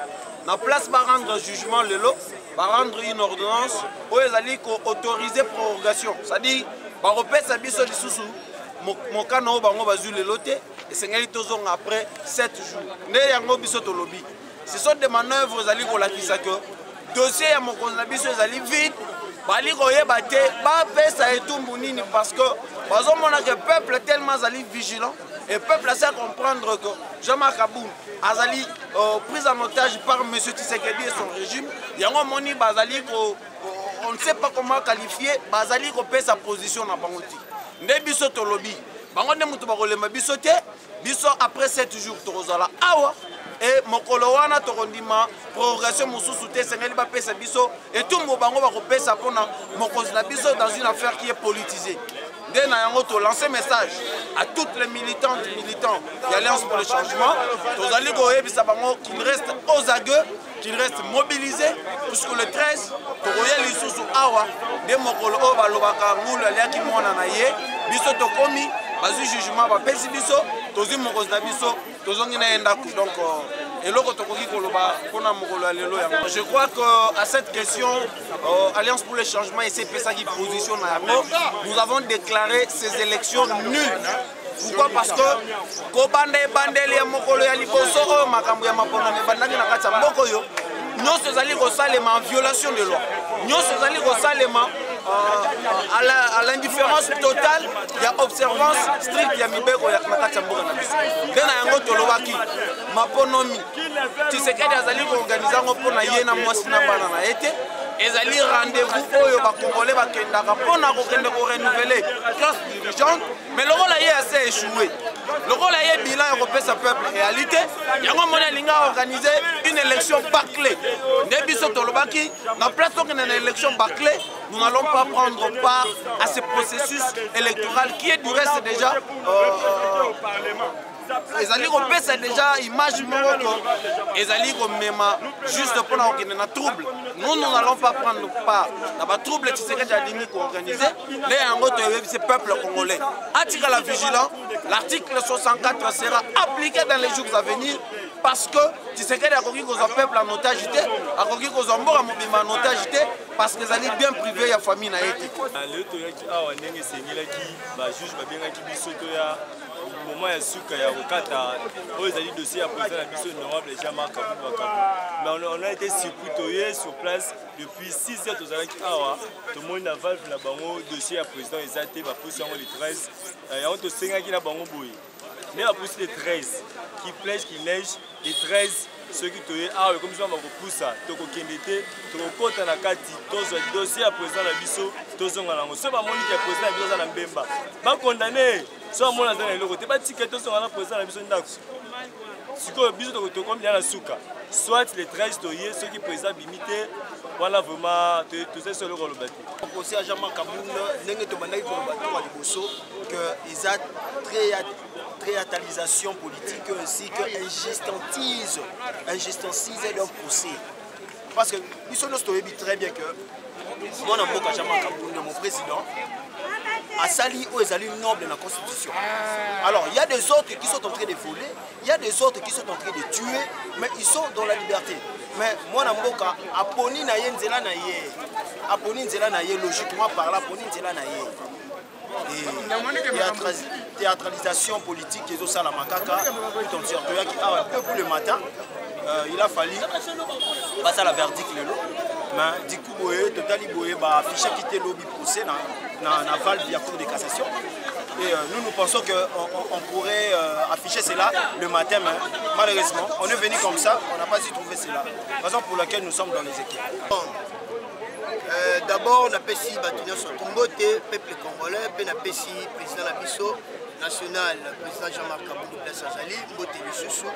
S9: na place ba rendre jugement lelo, ba rendre une ordonnance, oyo ezali ko autoriser prorogation. C'est-à-dire ba repesa biso lisusu mokano bango bazui lelo te et sengeli tozonga après 7 jours. Nde yango biso to lobby. Ce sont des manœuvres ezali ko lakisa que dossier ya mokonzi na biso ezali vide. Bali koyeba te ba pesa etumbu nini parce que bazomona que peuple tellement azali vigilant et peuple a à comprendre que Jean-Marc Kabund azali pris en otage par M. Tshisekedi et son régime. Yango moni bazali ko on ne sait pas comment qualifier bazali ko pesa position na bangoti. Nde biso to lobby. Bango ne mutu bakolema biso te biso après 7 jours tozala awa. Et mokolo wana tokondima prorogation mosusu te sengeli ba pesa biso et tout mo bango ba ko pesa pona mokonzi na biso dans une affaire qui est politisée. Dès na yango to lancer message à toutes les militants de l'Alliance pour le changement, tozali ko yebisa bango qu'il reste aux agueux, qu'il reste mobilisé puisque le 13 tokoya lisusu awa de mokolo o ba lobaka ngulu aliaki mona na ye biso tokomi bazu jugement ba pesi biso tozi mokonzi na biso tozongi na endaku donc eloko tokoki koloba pona mokolo ya lelo yango. Je crois que à cette question Alliance pour le changement et CPSA qui positionne yango, nous avons déclaré ces élections nulles. Pourquoi? Parce que kobanda ebandeli ya mokolo ya liboso o makambo ya mapona ne bandaki na kati ya mboko yo nyonso ezali kosalema en violation de loi, nyonso ezali kosalema à l'indifférence totale, il y a observance stricte, il y a mibeko ya makati ya mboka na biso. Nde na yango tolobaki maponomi Tshisekedi azali koorganiza ngo mpona ye na mwasi na bana na ye te. Ezali rendez-vous oyo bakongolais bakendaka mpona kokende korenouveler classe dirigeante, mais lokola ye ase échoué, lokola ye bilan ya kopesa peuple réalité, yango moni alinga organiser une élection bâclée. Nde biso tolobaki na place tokende na élection bâclée, nous n'allons pas prendre part à ce processus électoral qui est du reste déjà ezali kopesa déjà image moko ezali komema juste pour organiser na trouble. Nous n'allons pas prendre part dans ba trouble Tshisekedi alingi ko organiser les yango to ce peuple congolais. Attika la vigilance, l'article 64 sera appliqué dans les jours à venir parce que Tshisekedi a koki kozwa peuple en otage té, a koki kozwa mboka mobima en otage té parce que ezali bien privé ya famille na yete.
S10: Le to yaki awa ndenge sengilaki ba juge ba bengaki biso to ya moment ya suka ya kokata oyo ezali dossier ya président na biso honorable Jean-Marc Kabou. Mais on a été surpris sur place depuis 6 heures tozalaki awa tomoni na valve na bango dossier ya président eza te baposi yango le 13 yango tosengaki na bango boye nde baposi le 13 qui plège qui neige le 13 soki toye awa comme ça bakopusa tokokende te tokokota na kati tozwa dossier ya président na biso tozonga nango so bamoniki ya président na biso aza na mbemba bakondane so amona aza na eloko te batika tozonga na président na biso ndako sikoyo biso tokomi na suka soit le 13 toye soki président bimi te wana vraiment tozali solo koloba te
S11: procès à Jean-Marc Kabou ndenge tobandaki koloba to ya liboso que eza théâtralisation politique ainsi que injustice leur procès. Parce que nous sommes très bien que mon amour Jean-Marc Kabou, mon président, a sali ou est allé noble dans la constitution. Alors il y a des autres qui sont en train de voler, il y a des autres qui sont en train de tuer, mais ils sont dans la liberté. Mais mon amour a poni na yenzela na ye, a poni nzela na ye logiquement par là poni nzela na ye. Et théâtralisation politique et ça la macaca depuis le matin il a fallu passer à la verdict mais du coup totali boye ba affiché quitter lobby procès na valve via cour de cassation et nous pensons que on pourrait afficher cela le matin mais malheureusement on est venu comme ça, on n'a pas su trouver cela, raison pour laquelle nous sommes dans les équipes.
S12: D'abord, on a payé le peuple congolais, puis on a payé le président Labisso national, le président Jean-Marc Kabou, Azali, Mbote Lussusu,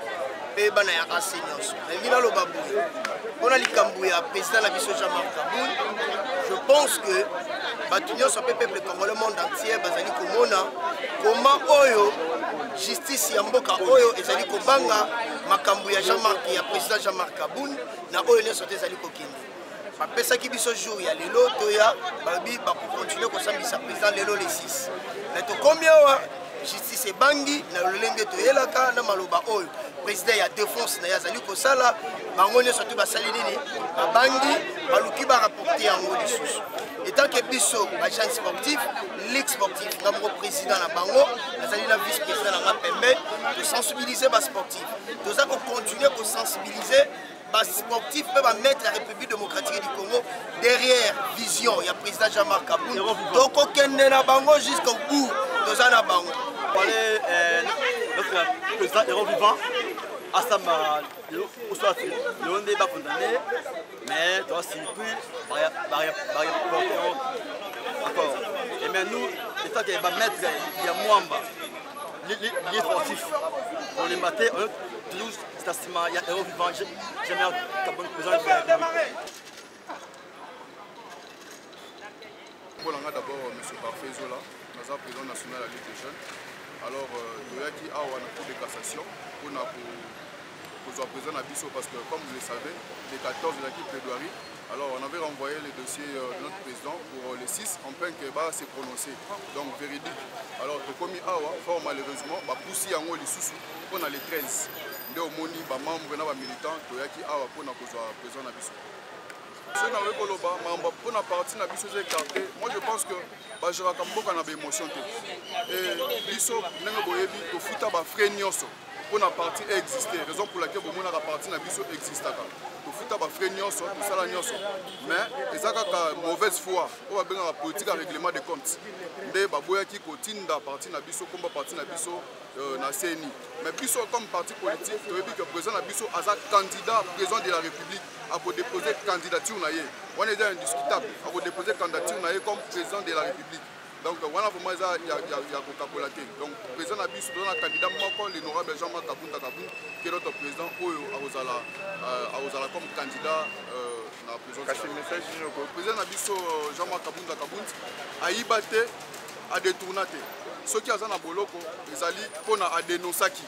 S12: et on a enseignants. On a le président Labisso Jean-Marc Kabou. Je pense que le peuple congolais, le monde entier, Bazali Komona, comment Oyo, justice Yamboka Oyo, Ezali Kobanga, Makambu ya Jean-Marc, ya président Jean-Marc Kabou, na Oyo Nesote Ezali Kokini. Après qui biso jour il y a lelo toya babi ba continuer ko sambisa président lelo les 6 mais to combien justice bangi na lolenge to yelaka na maloba oyo président ya défense na yazali ko sala bango ne surtout ba sali nini ba bangi baluki ba rapporter yango lisusu étant que biso agent sportif ligue sportif ngamo président na bango azali na vice président na pembe de sensibiliser ba sportif toza ko continuer ko sensibiliser sportifs peuvent mettre la République démocratique du Congo derrière vision. Il y a le président Jean-Marc Kabou. Donc, on est là jusqu'au bout. Nous sommes là.
S11: Notre président héros vivant, Assama, le n'est pas condamné, mais toi, si plus, encore. Et mais nous, l'État qui va mettre, il y a Mwamba, les sportifs, pour les mater, toujours, c'est un il y a héros vivant, jamais un bon président de la République.
S13: D'abord, M. Parfait Zola, président national de la Ligue des jeunes. Alors, il y a qui a une cour de cassation pour le président Nabisso parce que, comme vous le savez, les 14 de l'équipe plaidoirie, alors on avait renvoyé le dossier de notre président pour les 6 en peine que s'est prononcé, donc véridique. Alors, comme fort malheureusement, poussi en haut les sous pour les 13. Nous avons des membres et militants pour le président Nabisso. Pour la partie de écarté, moi je pense que je vais avoir une émotion. Et Bisso, nous avons fait des frais pour la partie exister. Raison pour laquelle la partie de Bisso existe. tofuta bafrais nyonso tosala nyonso mais eza kaka mauvaise foi oyo babengaka politique ya règlement de compte nde baboyaki kotinda parti na biso komba parti na biso na CENI mais biso comme parti politique toyebi que président na biso aza candidat président de la République akodéposer candidature na ye wana eza indiscutable akodéposer candidature na ye comme président de la République. Donc voilà vraiment il y a Coca-Cola. Donc président na biso dans candidat moko l'honorable Jean-Marc Kabunda Kabunda qui est notre président oyo azala comme candidat na président. Président na biso Jean-Marc Kabunda Kabunda aibate a détournaté. Ceux qui azana boloko ezali pona a dénoncaki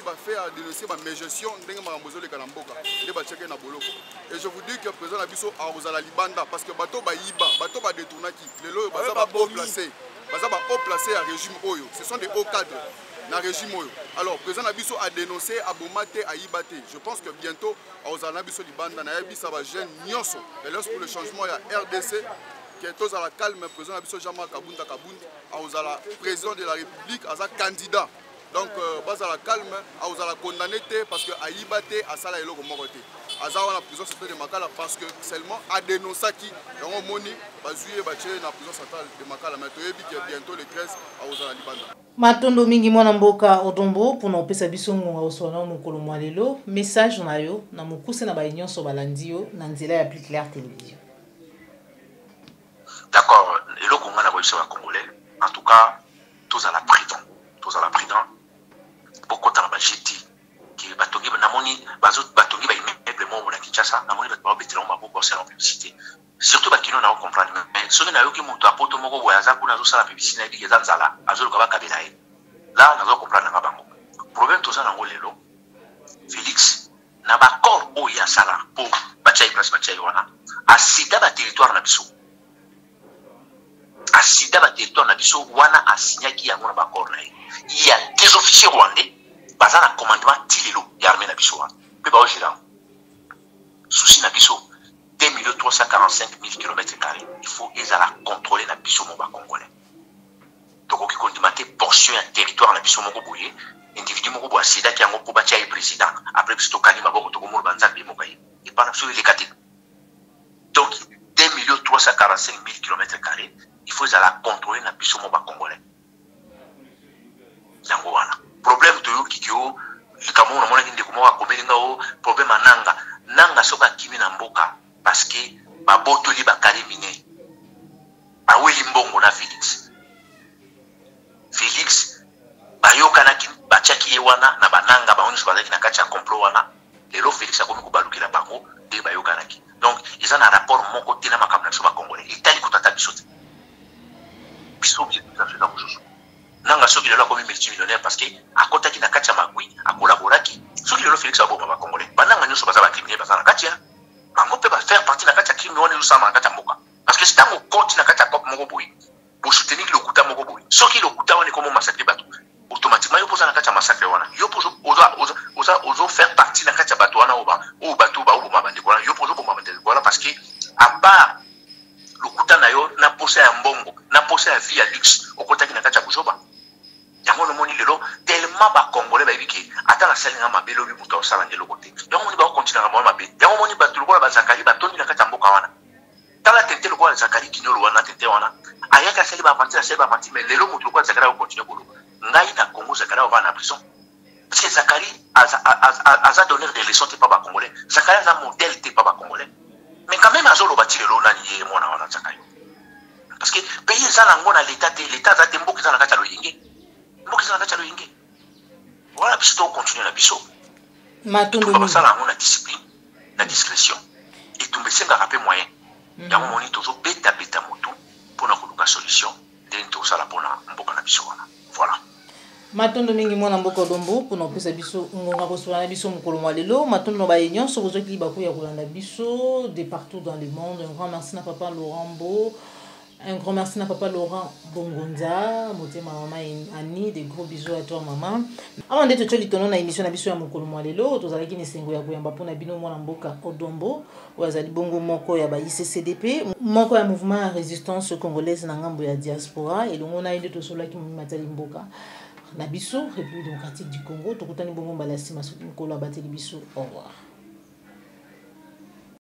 S13: va faire dénoncer ma gestion ndenge makambo le kalamboka nde ba checker na boloko. Et je vous dis que président na biso a libanda parce que bato ba yiba bato ba détournaki lelo baza ba haut placé à régime oyo ce sont des hauts cadres na régime oyo. Alors président na biso a dénoncé a bomate a yibate. Je pense que bientôt a na biso libanda na yebisa ba jeune nyonso l'alliance pour le changement ya RDC qui est tous à la calme président na biso Jean-Marc Kabunda Kabunda a la président de la République a candidat. Donc, bas à la calme, à la condamné parce que Aïbate a sala eloko moroté. Azawa la prison centrale de Makala parce que seulement a dénoncé qui dans moni bazuye bache na prison centrale de Makala mais toyebi que bientôt le 13 à Ozala Libanda.
S4: Matondo mingi mwana mboka Odombo pour na pesa biso ngonga osona mukolo mwalelo message na yo na mukuse na ba union so balandi yo na nzela ya plus clair télévision.
S1: D'accord, eloko ngana ko isa congolais. En tout cas, tous à la prudent. Beaucoup de jeté qui batongi namoni bazot batongi ba immeuble mo na Kinshasa namoni ba betela mo beaucoup c'est la publicité surtout ba kino na comprendre mais soki na yo ki mutu apoto moko boyaza kuna zo sala publicité na bi ezanzala azolo ka ba kabela ye là na zo comprendre na bango problème to ça na ngolelo Félix na ba corps o ya sala po ba chai place ba chai wana asida ba territoire na biso asida ba territoire na biso wana asinyaki yango na ba corps na ye il y a des officiers rwandais basé dans le commandement Tilelo et l'armée Nabiso. Puis bah souci Nabiso 2 345 000 km². Il faut contrôler Nabiso Moba congolais. Donc on condimenter portion un territoire Nabiso Mogo Boye, individu Mogo Boa Sida qui a un gros bâti président. Après que c'est Kani Mabo Togomo Banzak de Mogaï. Et pas absolument les catégories. Donc 2 345 000 km². Il faut contrôler Nabiso Moba congolais. Yangoana. Problème de yo kikyo likamu na mona kinde kuma ko melinga o problème nanga soka kimi na mboka parce que ba botoli ba karimine ba weli mbongo na Félix bayoka na kin bachaki wana na bananga ba onisi bazaki na kacha complot wana lelo Félix akomi kubalukila bango de bayoka na kin donc ils ont un rapport moko tina makamna so ba congolais itali kutata bisote ça fait dans jojo nanga soki lelo akomi multimillionnaire parce que akotaki na kacha magui akolaboraki soki lelo Félix aboma ba congolais bananga nyoso baza ba criminel baza na kacha bango pe ba faire partie na kacha crime wana lusama na kacha mboka parce que c'est un compte na kacha kop moko boy pour soutenir le kuta moko boy soki le kuta wana comme massacre bato automatiquement yo poza na kacha massacre wana yo pozo ozo faire partie na kacha bato wana o bato ba oboma bande wana yo pozo boma bande wana parce que à part le kuta na yo na posé ya mbongo na posé ya vie ya luxe okotaki na kacha buzoba yango no moni lelo tellement ba congolais ba biki ata la salinga mabelo bi muto sala ngelo côté yango moni ba continuer ngamo mabe yango moni ba tulokola ba zakari ba toni na kata mboka wana tala tente lokola zakari kinyolo wana tente wana ayaka sali ba parti mais lelo muto lokola zakari ko continuer kolo ngai na Congo zakari va na prison parce que Zakari a donné des leçons pas ba congolais Zakari a modèle pas ba congolais mais quand même azolo bati lelo na nié mona wana Zakari parce que pays ça na ngona l'état za tembo ki za na kata lo yinge voilà, puis on continue la biso. Matondo nous ça la discipline, la discrétion. Et tout me semble rappeler moyen. Il y a un moment toujours beta moto pour la solution. Dentro ça la bonne mboka na biso voilà.
S4: Matondo mingi mwana mboka Odombo pour nous pesa biso ngonga ko na biso mukolo mwalelo matondo ba union so bozo ki ba ko ya kolanda biso de partout dans le monde. Un grand merci na papa Laurent Bo. Un grand merci à papa Laurent Bongonza, moté maman Annie, des gros bisous à toi maman. Avant d'être tu litono na émission na biso ya mokolo mwalelo, tozala ki nesengo ya koyamba pona bino mwana mboka Odombo, wazali bongo moko ya ba ICCDP, moko ya mouvement de résistance congolaise na ngambo ya diaspora et longo na inde to sola ki matali mboka. Na biso République démocratique du Congo, tokutani bongo mbala sima soki mokolo abateli biso. Au revoir.